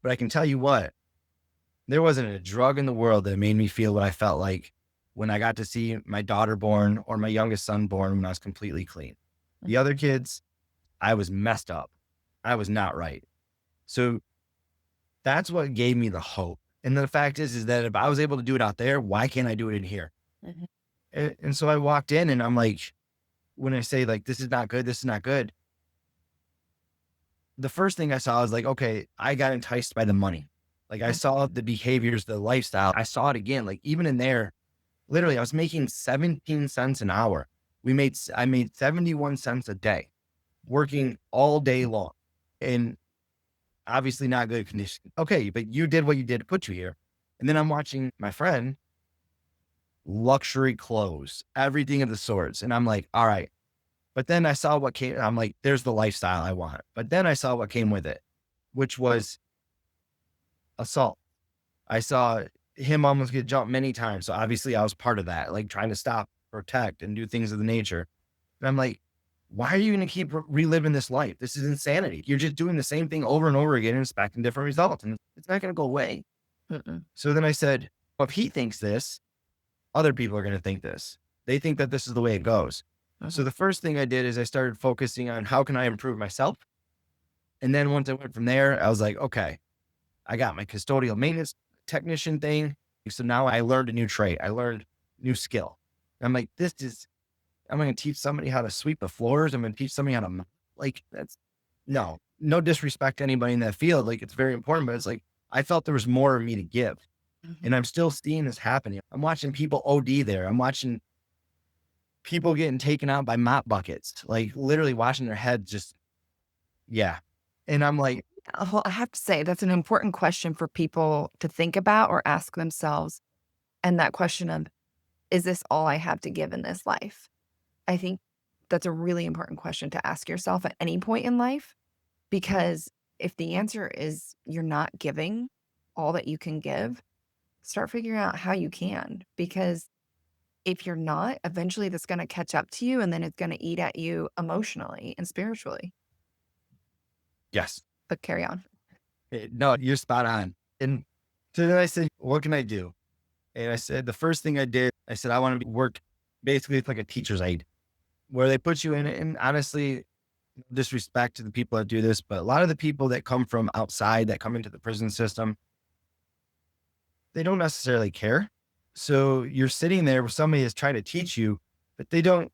But I can tell you what, there wasn't a drug in the world that made me feel what I felt like when I got to see my daughter born or my youngest son born when I was completely clean. The other kids, I was messed up. I was not right. So that's what gave me the hope. And the fact is that if I was able to do it out there, why can't I do it in here? And so I walked in and I'm like, when I say like, this is not good, the first thing I saw was like, okay, I got enticed by the money. Like I saw the behaviors, the lifestyle. I saw it again. Like even in there, literally I was making 17 cents an hour. I made 71 cents a day working all day long and obviously not good condition. Okay. But you did what you did to put you here. And then I'm watching my friend luxury clothes, everything of the sorts. And I'm like, all right. But then I saw what came. I'm like, there's the lifestyle I want. But then I saw what came with it, which was assault. I saw him almost get jumped many times. So obviously I was part of that, like trying to stop, protect, and do things of the nature. And I'm like, why are you going to keep reliving this life? This is insanity. You're just doing the same thing over and over again and expecting different results. And it's not going to go away. Mm-mm. So then I said, well, if he thinks this, other people are going to think this. They think that this is the way it goes. So the first thing I did is I started focusing on how can I improve myself? And then once I went from there, I was like, okay, I got my custodial maintenance technician thing. So now I learned a new trade. I learned new skill. I'm like, I'm going to teach somebody how to sweep the floors. I'm going to teach somebody how to, like, no disrespect to anybody in that field. Like, it's very important, but it's like, I felt there was more of me to give. And I'm still seeing this happening. I'm watching people OD there. I'm watching people getting taken out by mop buckets, like literally washing their heads just, yeah. And I'm like, Well, I have to say that's an important question for people to think about or ask themselves. And that question of, is this all I have to give in this life? I think that's a really important question to ask yourself at any point in life, because if the answer is you're not giving all that you can give, start figuring out how you can, because if you're not, eventually that's going to catch up to you and then it's going to eat at you emotionally and spiritually. yes, But carry on. no, you're spot on. And so then I said, what can I do? And I said, the first thing I did, I said, I want to work basically it's like a teacher's aide where they put you in it. And honestly, no disrespect to the people that do this, but a lot of the people that come from outside that come into the prison system, they don't necessarily care. So you're sitting there where somebody is trying to teach you, but they don't,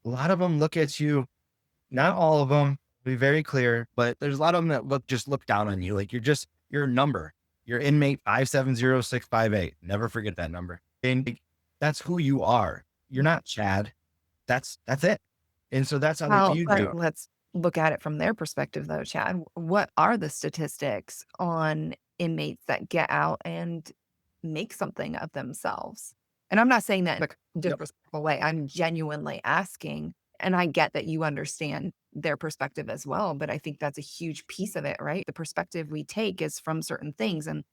a lot of them look at you, not all of them, be very clear, but there's a lot of them that look down on you. Like you're a number, you're inmate 570658. Never forget that number. And like, that's who you are. You're not Chad. That's it. And so that's how they Well, view but you. let's look at it from their perspective, though, Chad. What are the statistics on inmates that get out and make something of themselves? And I'm not saying that in a disrespectful way. I'm genuinely asking. And I get that you understand their perspective as well. But I think that's a huge piece of it, right? The perspective we take is from certain things. And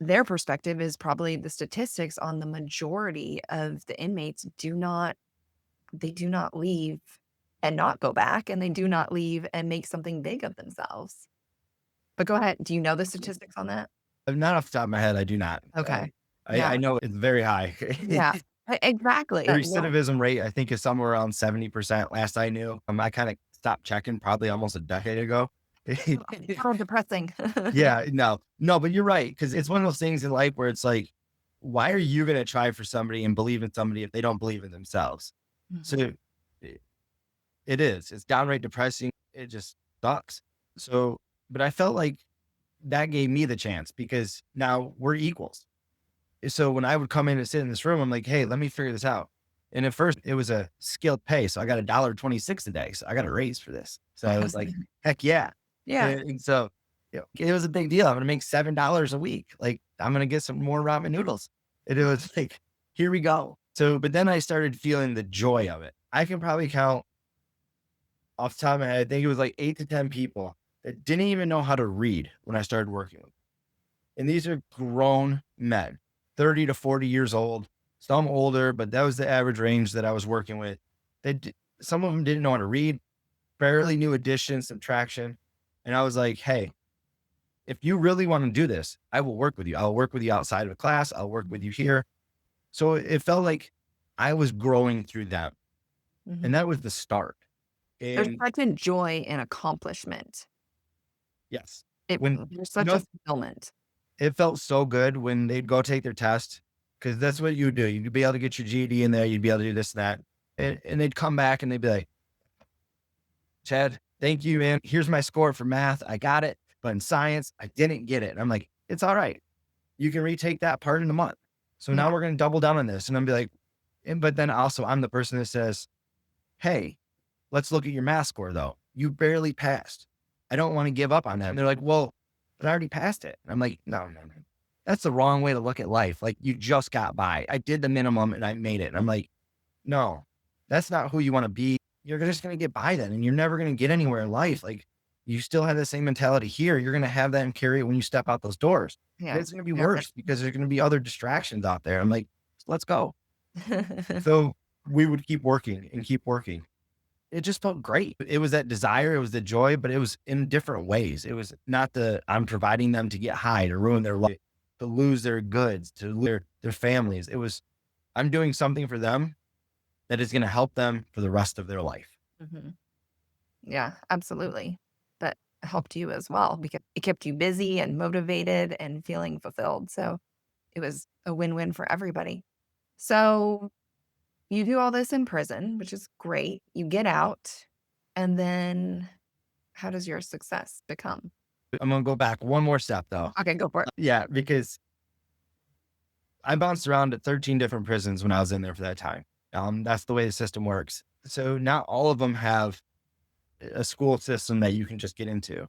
their perspective is probably the statistics on the majority of the inmates they do not leave and not go back, and they do not leave and make something big of themselves. But go ahead. Do you know the statistics on that? Not off the top of my head, I do not. Okay. I Yeah. know it's very high. Yeah. Exactly. The Well, recidivism rate, I think, is somewhere around 70% last I knew. I kind of stopped checking probably almost a decade ago. how depressing. Yeah, no, but you're right. Cause it's one of those things in life where it's like, why are you going to try for somebody and believe in somebody if they don't believe in themselves? Mhm. So it's downright depressing. It just sucks. So, but I felt like that gave me the chance because now we're equals. So when I would come in and sit in this room, I'm like, hey, let me figure this out. And at first it was a skilled pay. So I got $1.26 a day. So I got a raise for this. So I was like, heck yeah. Yeah. And so it was a big deal. I'm going to make $7 a week. Like I'm going to get some more ramen noodles. And it was like, here we go. So, but then I started feeling the joy of it. I can probably count off the top of my head, I think it was like 8 to 10 people that didn't even know how to read when I started working with them. And these are grown men, 30 to 40 years old, some older, but that was the average range that I was working with. Some of them didn't know how to read, barely knew addition, subtraction. And I was like, hey, if you really want to do this, I will work with you. I'll work with you outside of the class. I'll work with you here. So it felt like I was growing through that. Mhm. And that was the start. There's And such a joy in accomplishment. yes, There's such a fulfillment. it felt so good when they'd go take their test because that's what you do. You'd be able to get your GED in there. You'd be able to do this and that. And they'd come back and they'd be like, Chad, thank you, man. Here's my score for math. I got it. But in science, I didn't get it. And I'm like, it's all right. You can retake that part in a month. So now we're going to double down on this. And I'm be like, But then also I'm the person that says, hey, let's look at your math score though. You barely passed. I don't want to give up on that. And they're like, well, but I already passed it. I'm like, no, no, no. That's the wrong way to look at life. Like, you just got by. I did the minimum and I made it. And I'm like, no, that's not who you want to be. You're just going to get by then and you're never going to get anywhere in life. Like, you still have the same mentality here. You're going to have that and carry it when you step out those doors. Yeah. And it's going to be worse because there's going to be other distractions out there. I'm like, let's go. So we would keep working and keep working. It just felt great. It was that desire, it was the joy, but it was in different ways. It was not I'm providing them to get high, to ruin their life, to lose their goods, to lose their families. It was, I'm doing something for them that is going to help them for the rest of their life. Mm-hmm. Yeah, absolutely. That helped you as well because it kept you busy and motivated and feeling fulfilled. So it was a win-win for everybody. So you do all this in prison, which is great. You get out, and then how does your success become? I'm going to go back one more step though. Okay, go for it. Yeah, because I bounced around at 13 different prisons when I was in there for that time. That's the way the system works. So not all of them have a school system that you can just get into.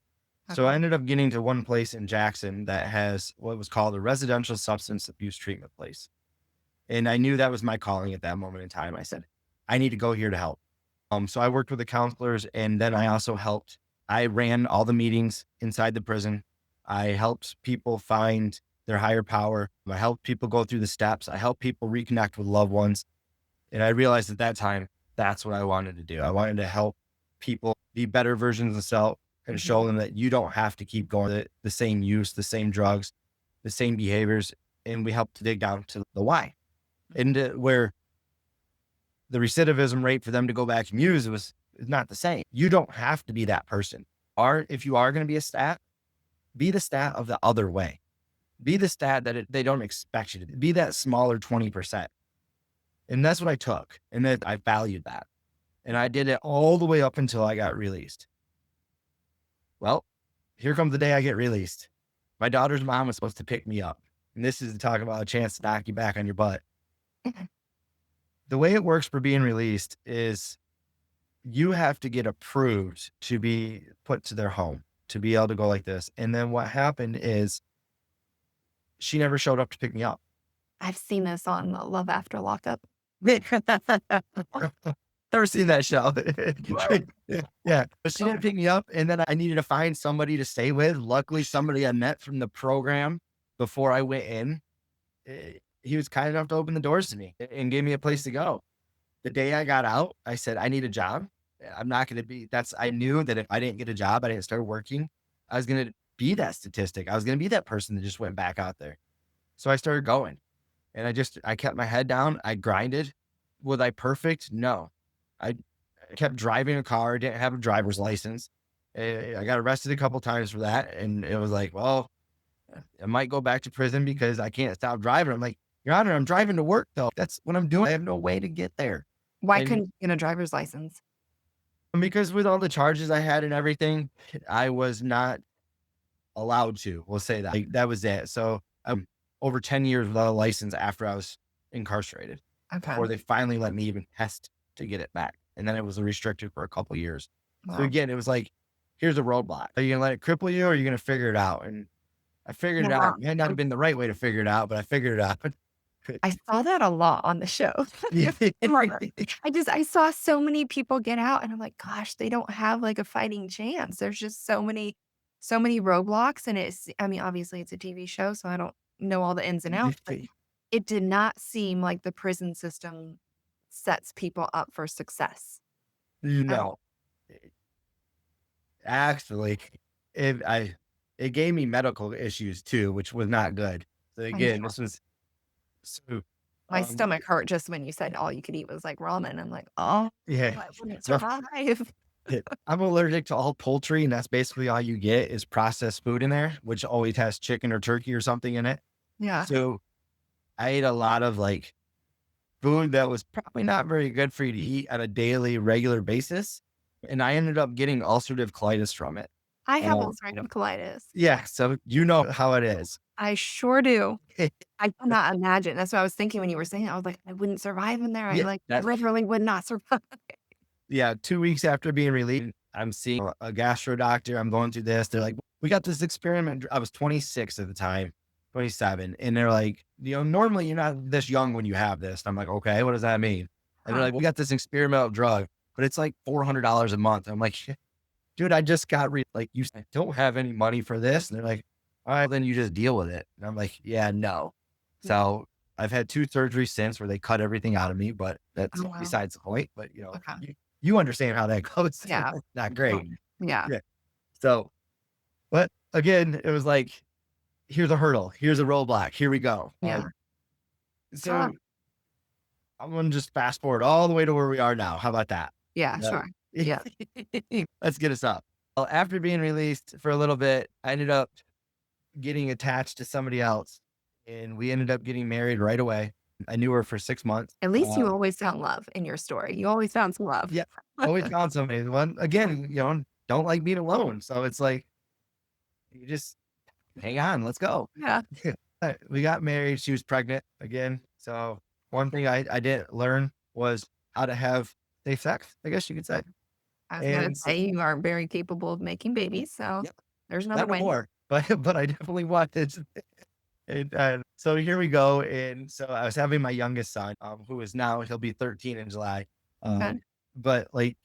So I Okay. ended up getting to one place in Jackson that has what was called a residential substance abuse treatment place. And I knew that was my calling at that moment in time. I said, I need to go here to help. So I worked with the counselors, and then I also helped. I ran all the meetings inside the prison. I helped people find their higher power. I helped people go through the steps. I helped people reconnect with loved ones. And I realized at that time, that's what I wanted to do. I wanted to help people be better versions of themselves and show them that you don't have to keep going the same use, the same drugs, the same behaviors. And we helped to dig down to the why. And where the recidivism rate for them to go back and use is not the same. You don't have to be that person. Or if you are going to be a stat, be the stat of the other way. Be the stat that they don't expect you to be that smaller 20%. And that's what I took. And then I valued that. And I did it all the way up until I got released. Well, here comes the day I get released. My daughter's mom was supposed to pick me up. And this is to talk about a chance to knock you back on your butt. The way it works for being released is you have to get approved to be put to their home, to be able to go like this. And then what happened is she never showed up to pick me up. I've seen this on Love After Lockup. Never seen that show. Yeah. But she didn't pick me up. And then I needed to find somebody to stay with. Luckily, somebody I met from the program before I went in, he was kind enough to open the doors to me and gave me a place to go. The day I got out, I said, I need a job. I'm not going to be, I knew that if I didn't get a job, I didn't start working, I was going to be that statistic. I was going to be that person that just went back out there. So I started going, and I kept my head down. I grinded. Was I perfect? No. I kept driving a car, didn't have a driver's license. I got arrested a couple times for that. And it was like, well, I might go back to prison because I can't stop driving. I'm like, Your Honor, I'm driving to work though. That's what I'm doing. I have no way to get there. Why And couldn't you get a driver's license? because with all the charges I had and everything, I was not allowed to. We'll say that. Like, that was it. So I'm over 10 years without a license after I was incarcerated, Okay. before they finally let me even test to get it back. And then it was restricted for a couple of years. Wow. So again, it was like, here's a roadblock. Are you going to let it cripple you, or are you going to figure it out? And I figured it out. It had not been the right way to figure it out, but I figured it out. I saw that a lot on the show. I saw so many people get out, and I'm like, gosh, they don't have like a fighting chance. There's just so many roadblocks. And obviously it's a TV show, so I don't know all the ins and outs, but it did not seem like the prison system sets people up for success. No, actually, it gave me medical issues too, which was not good. So again, know. this was so. My stomach hurt just when you said all you could eat was like ramen. I'm like, oh, Yeah, I wouldn't survive. I'm allergic to all poultry, and that's basically all you get is processed food in there, which always has chicken or turkey or something in it. Yeah. So I ate a lot of like food that was probably not very good for you to eat on a daily, regular basis. And I ended up getting ulcerative colitis from it. I have Um, ulcerative colitis. yeah. So you know how it is. I sure do. I cannot imagine. That's what I was thinking when you were saying it. I was like, I wouldn't survive in there. I Yeah. like literally would not survive. Yeah. 2 weeks after being released, I'm seeing a gastro doctor. I'm going through this. They're like, we got this experiment. I was 26 at the time, 27. And they're like, normally you're not this young when you have this. And I'm like, okay, what does that mean? And they're Huh. like, we got this experimental drug, but it's like $400 a month. I'm like, dude, I just got like, I don't have any money for this. And they're like, all right, then you just deal with it. And I'm like, yeah, no. So I've had 2 surgeries since where they cut everything out of me, but that's Oh, wow. besides the point. But Okay. you understand how that goes. Yeah. Not great. Yeah. Yeah. So, but again, it was like, here's a hurdle, here's a roadblock, here we go. Yeah. So Huh. I'm going to just fast forward all the way to where we are now. How about that? Yeah, No. sure. Yeah. Let's get us up. Well, after being released for a little bit, I ended up getting attached to somebody else and we ended up getting married right away. I knew her for 6 months. At least you always found love in your story. You always found some love. Yeah. Always found somebody. One again, don't like being alone. So it's like, you just hang on, let's go. Yeah. We got married. She was pregnant again. So one thing I didn't learn was how to have safe sex, I guess you could say. I was gonna And say you are very capable of making babies, so Yep. there's another not no way. more, but I definitely wanted. And so here we go. And so I was having my youngest son, who is now, he'll be 13 in July. Okay. But like,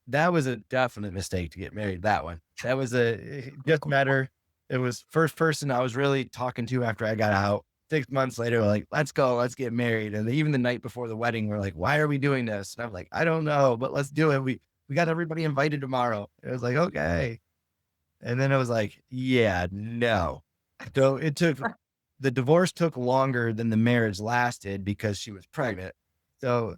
that was a definite mistake to get married. That one, that was it just matter. It was first person I was really talking to after I got out. 6 months later, we're like, let's go, let's get married. And even the night before the wedding, we're like, why are we doing this? And I'm like, I don't know, but let's do it. We got everybody invited tomorrow. It was like, okay. And then it was like, yeah, no. So the divorce took longer than the marriage lasted because she was pregnant. So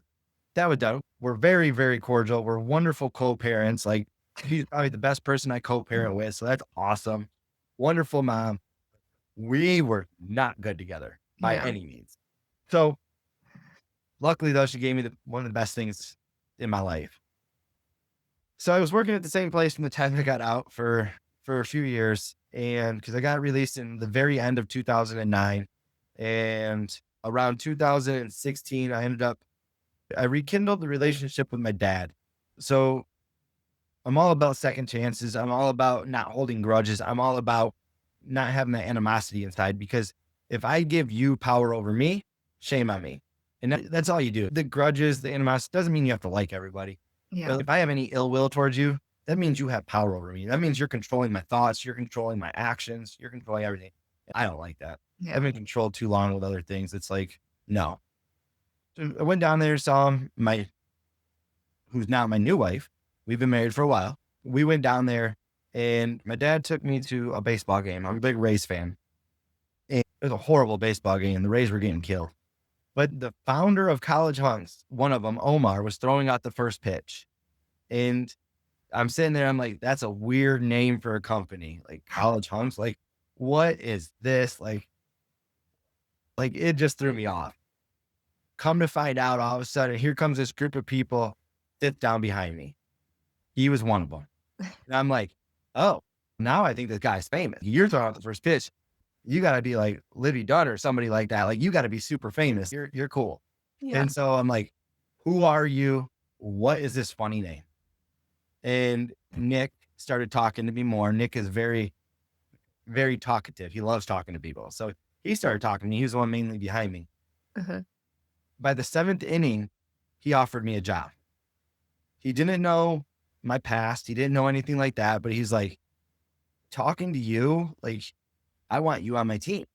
that was done. We're very, very cordial. We're wonderful co-parents. Like, she's probably the best person I co-parent with. So that's awesome. Wonderful mom. We were not good together by Yeah. any means. So luckily though, she gave me one of the best things in my life. So I was working at the same place from the time I got out for a few years. And because I got released in the very end of 2009 and around 2016, I rekindled the relationship with my dad. So I'm all about second chances. I'm all about not holding grudges. I'm all about not having that animosity inside, because if I give you power over me, shame on me. And that's all you do. The grudges, the animosity doesn't mean you have to like everybody. Yeah. But if I have any ill will towards you, that means you have power over me. That means you're controlling my thoughts. You're controlling my actions. You're controlling everything. I don't like that. Yeah. I've been controlled too long with other things. It's like, no. So I went down there, saw who's now my new wife. We've been married for a while. We went down there and my dad took me to a baseball game. I'm a big Rays fan. And it was a horrible baseball game. The Rays were getting killed. But the founder of College Hunks, one of them, Omar, was throwing out the first pitch. And I'm sitting there, I'm like, that's a weird name for a company. Like College Hunks, like, what is this? Like it just threw me off. Come to find out, all of a sudden, here comes this group of people, sit down behind me. He was one of them. And I'm like, oh, now I think this guy's famous. You're throwing out the first pitch. You got to be like Livy Dunn or somebody like that. Like, you got to be super famous. You're cool. Yeah. And so I'm like, who are you? What is this funny name? And Nick started talking to me more. Nick is very, very talkative. He loves talking to people. So he started talking to me. He was the one mainly behind me. Uh-huh. By the 7th inning, he offered me a job. He didn't know my past. He didn't know anything like that, but he's like, talking to you, like, I want you on my team.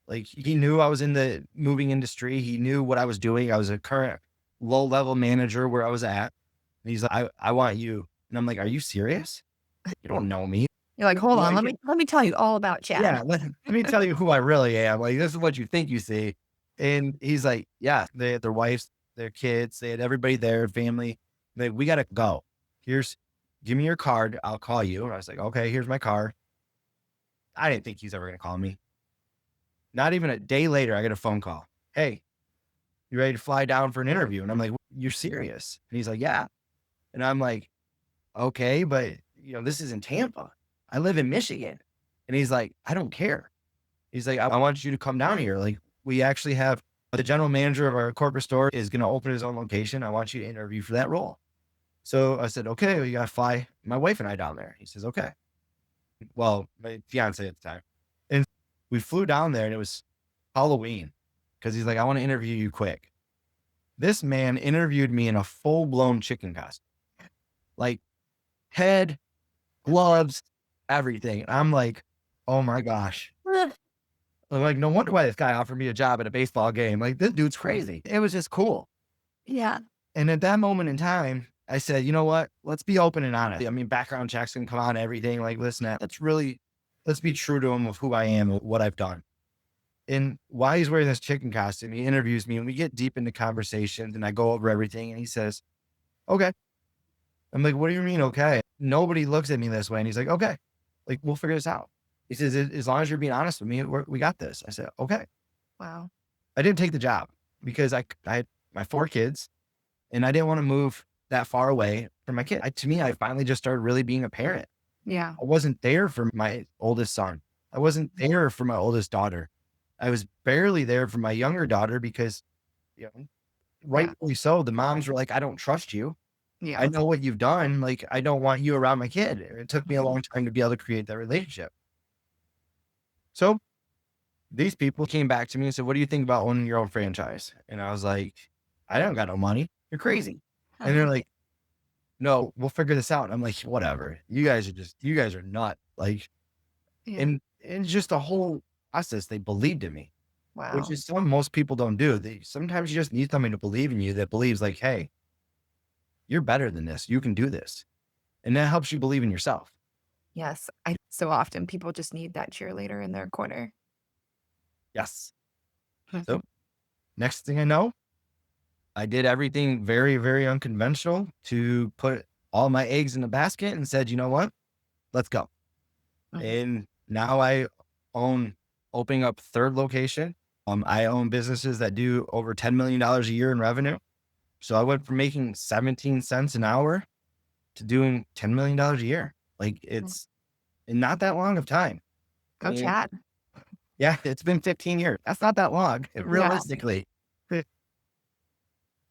Like, he knew I was in the moving industry. He knew what I was doing. I was a current low-level manager where I was at. And he's like, I want you. And I'm like, are you serious? You don't know me. You're like, hold on, Like, let me tell you all about Chad. yeah, let me tell you who I really am. Like, this is what you think you see. And he's like, yeah, they had their wives, their kids, they had everybody there, family. Like, we got to go. Give me your card. I'll call you. And I was like, okay, here's my card. I didn't think he's ever going to call me. Not even a day later, I get a phone call. Hey, you ready to fly down for an interview? And I'm like, you're serious? And he's like, yeah. And I'm like, okay, but this is in Tampa. I live in Michigan. And he's like, I don't care. He's like, I want you to come down here. Like, we actually have the general manager of our corporate store is going to open his own location. I want you to interview for that role. So I said, okay, well, you got to fly my wife and I down there. He says, okay. Well, my fiance at the time. And we flew down there and it was Halloween because he's like, I want to interview you quick. This man interviewed me in a full-blown chicken costume, like head, gloves, everything. And I'm like, oh my gosh. I'm like, no wonder why this guy offered me a job at a baseball game. Like, this dude's crazy. It was just cool. Yeah. And at that moment in time, I said, you know what? Let's be open and honest. I mean, background checks can come on, everything. Like, listen, let's be true to him of who I am and what I've done. And while he's wearing this chicken costume, he interviews me and we get deep into conversations and I go over everything and he says, okay. I'm like, what do you mean? Okay. Nobody looks at me this way. And he's like, okay, like, we'll figure this out. He says, as long as you're being honest with me, we got this. I said, okay. Wow. I didn't take the job because I had my 4 kids and I didn't want to move that far away from my kid. To me, I finally just started really being a parent. Yeah. I wasn't there for my oldest son. I wasn't there for my oldest daughter. I was barely there for my younger daughter because, rightfully so, the moms were like, I don't trust you. Yeah. I know what you've done. Like, I don't want you around my kid. It took me a long time to be able to create that relationship. So these people came back to me and said, what do you think about owning your own franchise? And I was like, I don't got no money. You're crazy. And they're like, no, we'll figure this out. And I'm like, whatever. You guys are not like, Yeah. and it's just a whole process. They believed in me, Wow. which is something most people don't do. Sometimes you just need somebody to believe in you that believes like, hey, you're better than this. You can do this. And that helps you believe in yourself. Yes. So often people just need that cheerleader in their corner. Yes. So next thing I know, I did everything very, very unconventional to put all my eggs in a basket and said, you know what, let's go. And now I own opening up 3rd location. I own businesses that do over $10 million a year in revenue. So I went from making 17 cents an hour to doing $10 million a year. Like, it's in not that long of time. Go Chad. Yeah, it's been 15 years. That's not that long, realistically.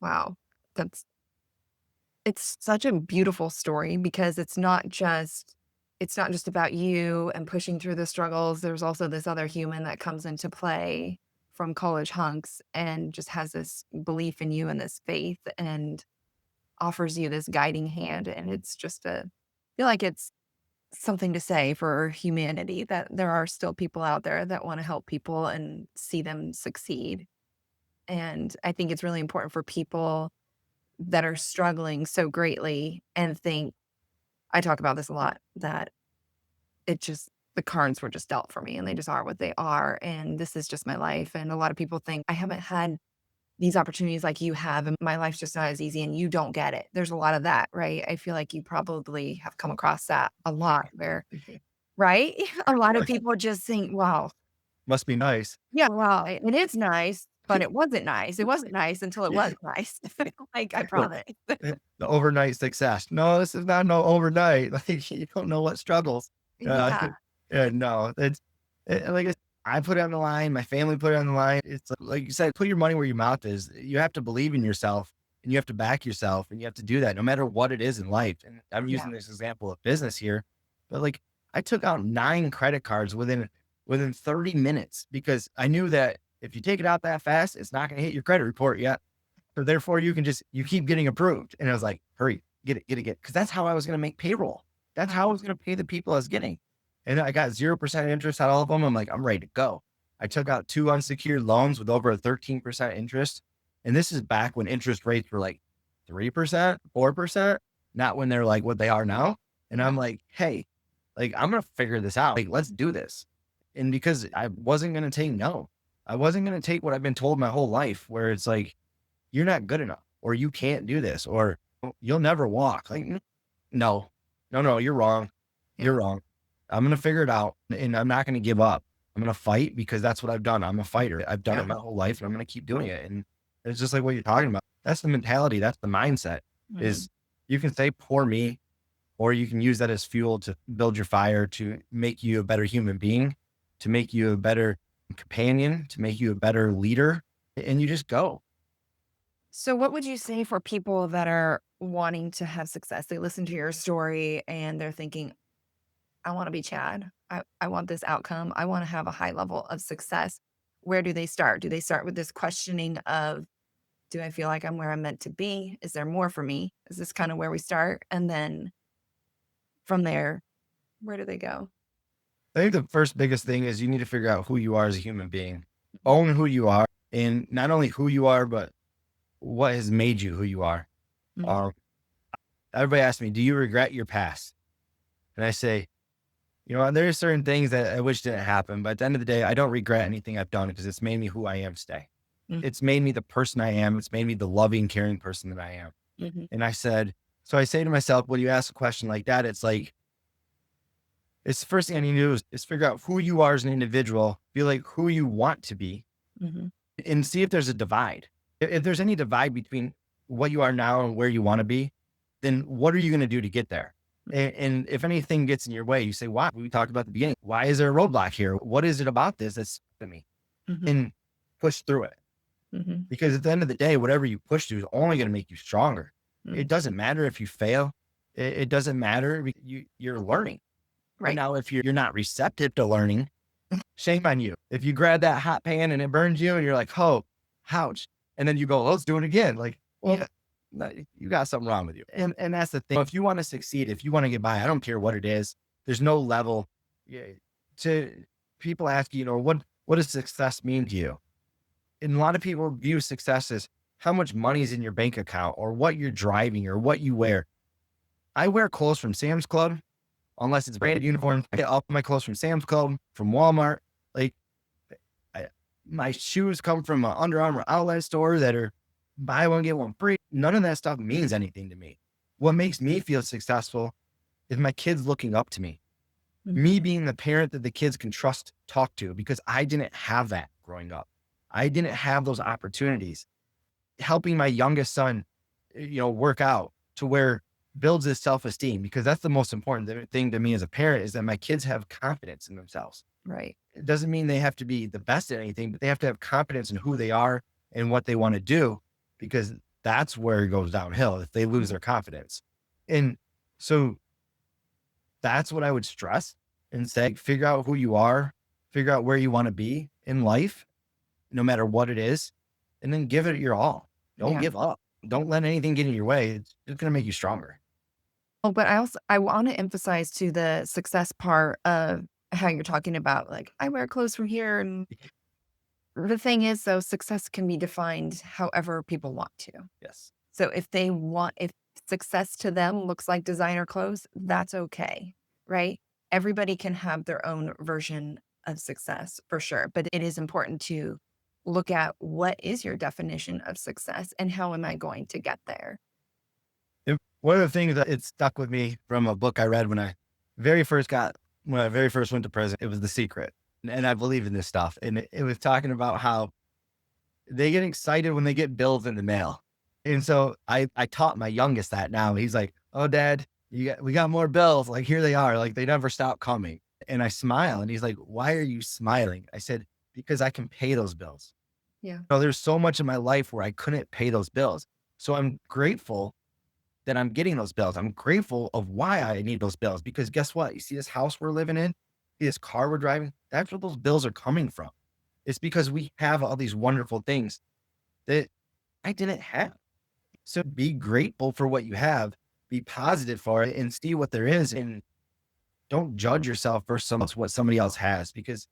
Wow. It's such a beautiful story because it's not just about you and pushing through the struggles. There's also this other human that comes into play from college hunks and just has this belief in you and this faith and offers you this guiding hand. And it's just I feel like it's something to say for humanity that there are still people out there that want to help people and see them succeed. And I think it's really important for people that are struggling so greatly and think, I talk about this a lot, that the cards were just dealt for me and they just are what they are. And this is just my life. And a lot of people think I haven't had these opportunities like you have and my life's just not as easy and you don't get it. There's a lot of that, right? I feel like you probably have come across that a lot where, right? A lot of people just think, wow. Must be nice. Yeah, well, it is nice, but it wasn't nice. It wasn't nice until it was nice. Like, I promise. The overnight success. No, this is not no overnight. Like, you don't know what struggles. Yeah. No, like I put it on the line. My family put it on the line. It's like you said, put your money where your mouth is. You have to believe in yourself and you have to back yourself and you have to do that no matter what it is in life. And I'm using this example of business here, but like I took out 9 credit cards within 30 minutes because I knew that if you take it out that fast, it's not going to hit your credit report yet. So therefore you keep getting approved. And I was like, hurry, get it. Cause that's how I was going to make payroll. That's how I was going to pay the people I was getting. And I got 0% interest on all of them. I'm like, I'm ready to go. I took out 2 unsecured loans with over a 13% interest. And this is back when interest rates were like 3%, 4%, not when they're like what they are now. And I'm like, hey, like, I'm going to figure this out. Like, let's do this. And because I wasn't going to take no, I wasn't going to take what I've been told my whole life, where it's like, you're not good enough, or you can't do this, or you'll never walk. Like, no, you're wrong. You're wrong. I'm going to figure it out and I'm not going to give up. I'm going to fight because that's what I've done. I'm a fighter. I've done it my whole life and I'm going to keep doing it. And it's just like what you're talking about. That's the mentality. That's the mindset is you can say, poor me, or you can use that as fuel to build your fire, to make you a better human being, to make you a better companion, to make you a better leader. And you just go. So, what would you say for people that are wanting to have success? They listen to your story and they're thinking, I want to be Chad. I want this outcome. I want to have a high level of success. Where do they start? Do they start with this questioning of, do I feel like I'm where I'm meant to be? Is there more for me? Is this kind of where we start? And then from there, where do they go? I think the first biggest thing is you need to figure out who you are as a human being. Mhm. Own who you are, and not only who you are, but what has made you who you are. Mhm. Um, Everybody asks me, do you regret your past? And I say, there are certain things that I wish didn't happen, but at the end of the day, I don't regret anything I've done because it's made me who I am today. Mhm. It's made me the person I am. It's made me the loving, caring person that I am. Mhm. And I say to myself, when you ask a question like that, it's the first thing I need to do is figure out who you are as an individual, feel like who you want to be, Mhm. and see if there's a divide. If there's any divide between what you are now and where you want to be, then what are you going to do to get there? And if anything gets in your way, you say, why? We talked about at the beginning. Why is there a roadblock here? What is it about this that's to me? Mhm. And push through it. Mhm. Because at the end of the day, whatever you push through is only going to make you stronger. Mhm. It doesn't matter if you fail. It doesn't matter. You're learning. And Right. now if you're not receptive to learning, shame on you. If you grab that hot pan and it burns you and you're like, oh, ouch. And then you go, let's do it again. Like, well, Yeah. no, you got something wrong with you. And that's the thing. If you want to succeed, if you want to get by, I don't care what it is. There's no level. Yeah, to people ask, what does success mean to you? And a lot of people view success as how much money is in your bank account or what you're driving or what you wear. I wear clothes from Sam's Club, unless it's branded uniform. I get all my clothes from Sam's Club, from Walmart. Like I, my shoes come from an Under Armour outlet store that are buy one, get one free. None of that stuff means anything to me. What makes me feel successful is my kids looking up to me, Mhm. me being the parent that the kids can trust, talk to, because I didn't have that growing up. I didn't have those opportunities. Helping my youngest son, work out to where builds his self-esteem, because that's the most important thing to me as a parent is that my kids have confidence in themselves. Right. It doesn't mean they have to be the best at anything, but they have to have confidence in who they are and what they want to do, because that's where it goes downhill if they lose their confidence. And so that's what I would stress and say, figure out who you are, figure out where you want to be in life, no matter what it is, and then give it your all. Don't Yeah. give up. Don't let anything get in your way. It's just going to make you stronger. Oh, but I want to emphasize to the success part of how you're talking about, like, I wear clothes from here. And the thing is, though, success can be defined however people want to. Yes. So if success to them looks like designer clothes, that's okay, right? Everybody can have their own version of success for sure. But it is important to look at what is your definition of success and how am I going to get there? One of the things that it stuck with me from a book I read when I when I very first went to prison, it was The Secret. And I believe in this stuff. And it was talking about how they get excited when they get bills in the mail. And so I taught my youngest that now. He's like, oh, Dad, we got more bills. Like, here they are. Like, they never stop coming. And I smile and he's like, why are you smiling? I said, because I can pay those bills. Yeah. There's so much in my life where I couldn't pay those bills. So I'm grateful that I'm getting those bills. I'm grateful of why I need those bills, because guess what? You see this house we're living in, see this car we're driving, that's where those bills are coming from. It's because we have all these wonderful things that I didn't have. So be grateful for what you have, be positive for it, and see what there is. And don't judge yourself for what somebody else has, because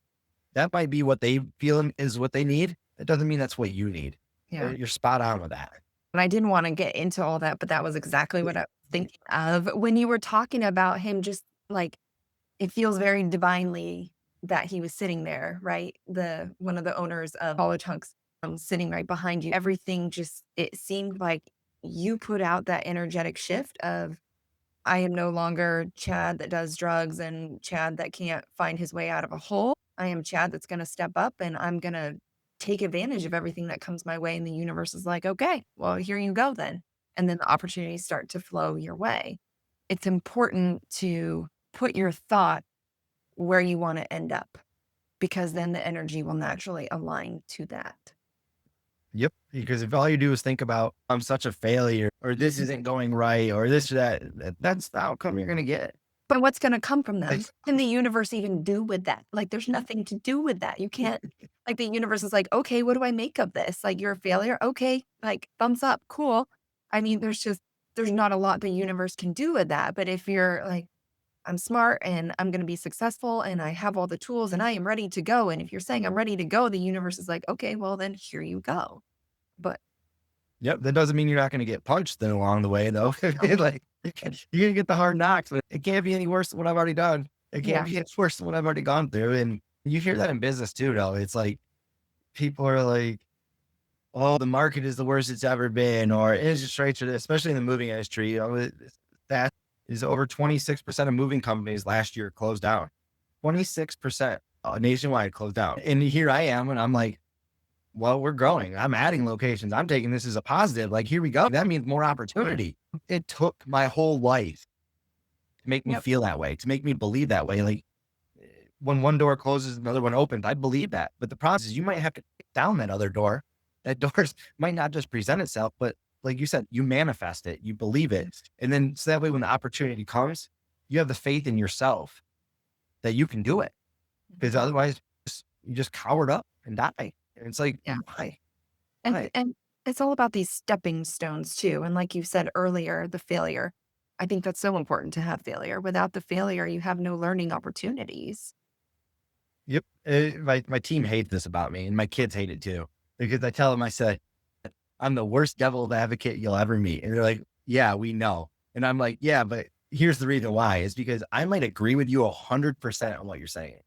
that might be what they feel is what they need. That doesn't mean that's what you need. Yeah. You're spot on with that. And I didn't want to get into all that, but that was exactly what I was thinking of when you were talking about him. Just like, it feels very divinely that he was sitting there, right? One of the owners of College Hunks sitting right behind you. Everything just, it seemed like you put out that energetic shift of, I am no longer Chad that does drugs and Chad that can't find his way out of a hole. I am Chad that's going to step up and I'm going to take advantage of everything that comes my way. And the universe is like, okay, well, here you go then. And then the opportunities start to flow your way. it's important to put your thought where you want to end up, because then the energy will naturally align to that. Yep. Because if all you do is think about, I'm such a failure, or this isn't going right, or this or that, that's the outcome you're going to get. But what's going to come from them? Like, Can the universe even do with that? Like, there's nothing to do with that. You can't, like, the universe is like, okay, what do I make of this? Like, you're a failure. Okay. Like, thumbs up. Cool. I mean, there's not a lot the universe can do with that. But if you're like, I'm smart and I'm going to be successful and I have all the tools and I am ready to go. And if you're saying I'm ready to go, the universe is like, okay, well, then here you go. But yep. That doesn't mean you're not going to get punched then along the way, though. no, Like, you're going to get the hard knocks, but it can't be any worse than what I've already done. It yeah, can't be any worse than what I've already gone through. And you hear that in business too, though. It's like people are like, oh, the market is the worst it's ever been, or interest rates are, especially in the moving industry, that is over 26% of moving companies last year closed down. 26% nationwide closed down. And here I am, and I'm like, well, we're growing. I'm adding locations. I'm taking this as a positive. Like, here we go. That means more opportunity. It took my whole life to make me yep, feel that way, to make me believe that way. Like, when one door closes, another one opens. I believe that. But the problem is you might have to kick down that other door. That door might not just present itself, but like you said, you manifest it, you believe it. And then so that way, when the opportunity comes, you have the faith in yourself that you can do it. Because otherwise you just cowered up and die. And it's like, yeah. why? And it's all about these stepping stones too. And like you said earlier, the failure. I think that's so important to have failure. Without the failure, you have no learning opportunities. Yep. My team hates this about me, and my kids hate it too. Because I tell them, I said, I'm the worst devil's advocate you'll ever meet. And they're like, yeah, we know. And I'm like, yeah, but here's the reason why, is because I might agree with you 100% on what you're saying,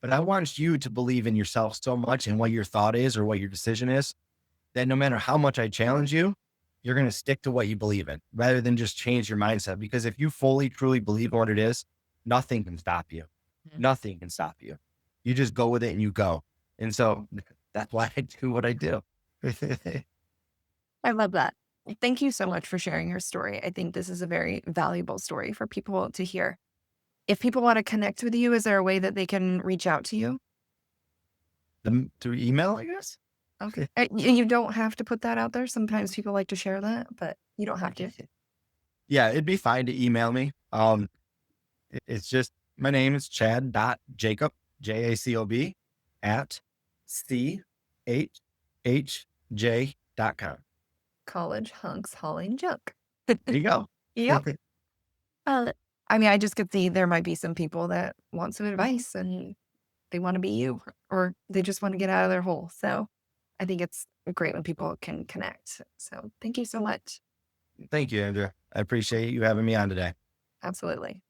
but I want you to believe in yourself so much and what your thought is or what your decision is, that no matter how much I challenge you, you're going to stick to what you believe in rather than just change your mindset. Because if you fully, truly believe in what it is, nothing can stop you. Mhm. Nothing can stop you. You just go with it and you go. And so that's why I do what I do. I love that. Thank you so much for sharing your story. I think this is a very valuable story for people to hear. If people want to connect with you, is there a way that they can reach out to you? Through email, I guess. Okay. You don't have to put that out there. Sometimes people like to share that, but you don't have to. Yeah, it'd be fine to email me. It's just, my name is Chad.Jacob, JACOB, at CHHJ.com. College Hunks Hauling Junk. There you go. Yep. Uh, I mean, I just could see there might be some people that want some advice and they want to be you, or they just want to get out of their hole. So I think it's great when people can connect. So thank you so much. Thank you, Andrea. I appreciate you having me on today. Absolutely.